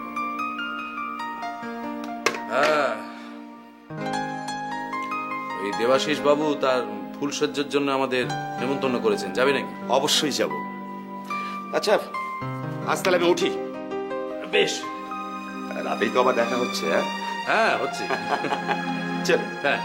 হ্যাঁ, ওই দেবাশিস বাবু তার ফুলসজ্জার জন্য আমাদের নেমন্তন্ন করেছেন, যাবে নাকি? অবশ্যই যাব। আচ্ছা আজ তাহলে আমি উঠি। বেশ, রাতেই তো আবার দেখা হচ্ছে। হ্যাঁ হচ্ছে। চল। হ্যাঁ।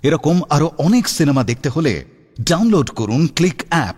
এরকম আরো অনেক সিনেমা দেখতে হলে ডাউনলোড করুন ক্লিক অ্যাপ।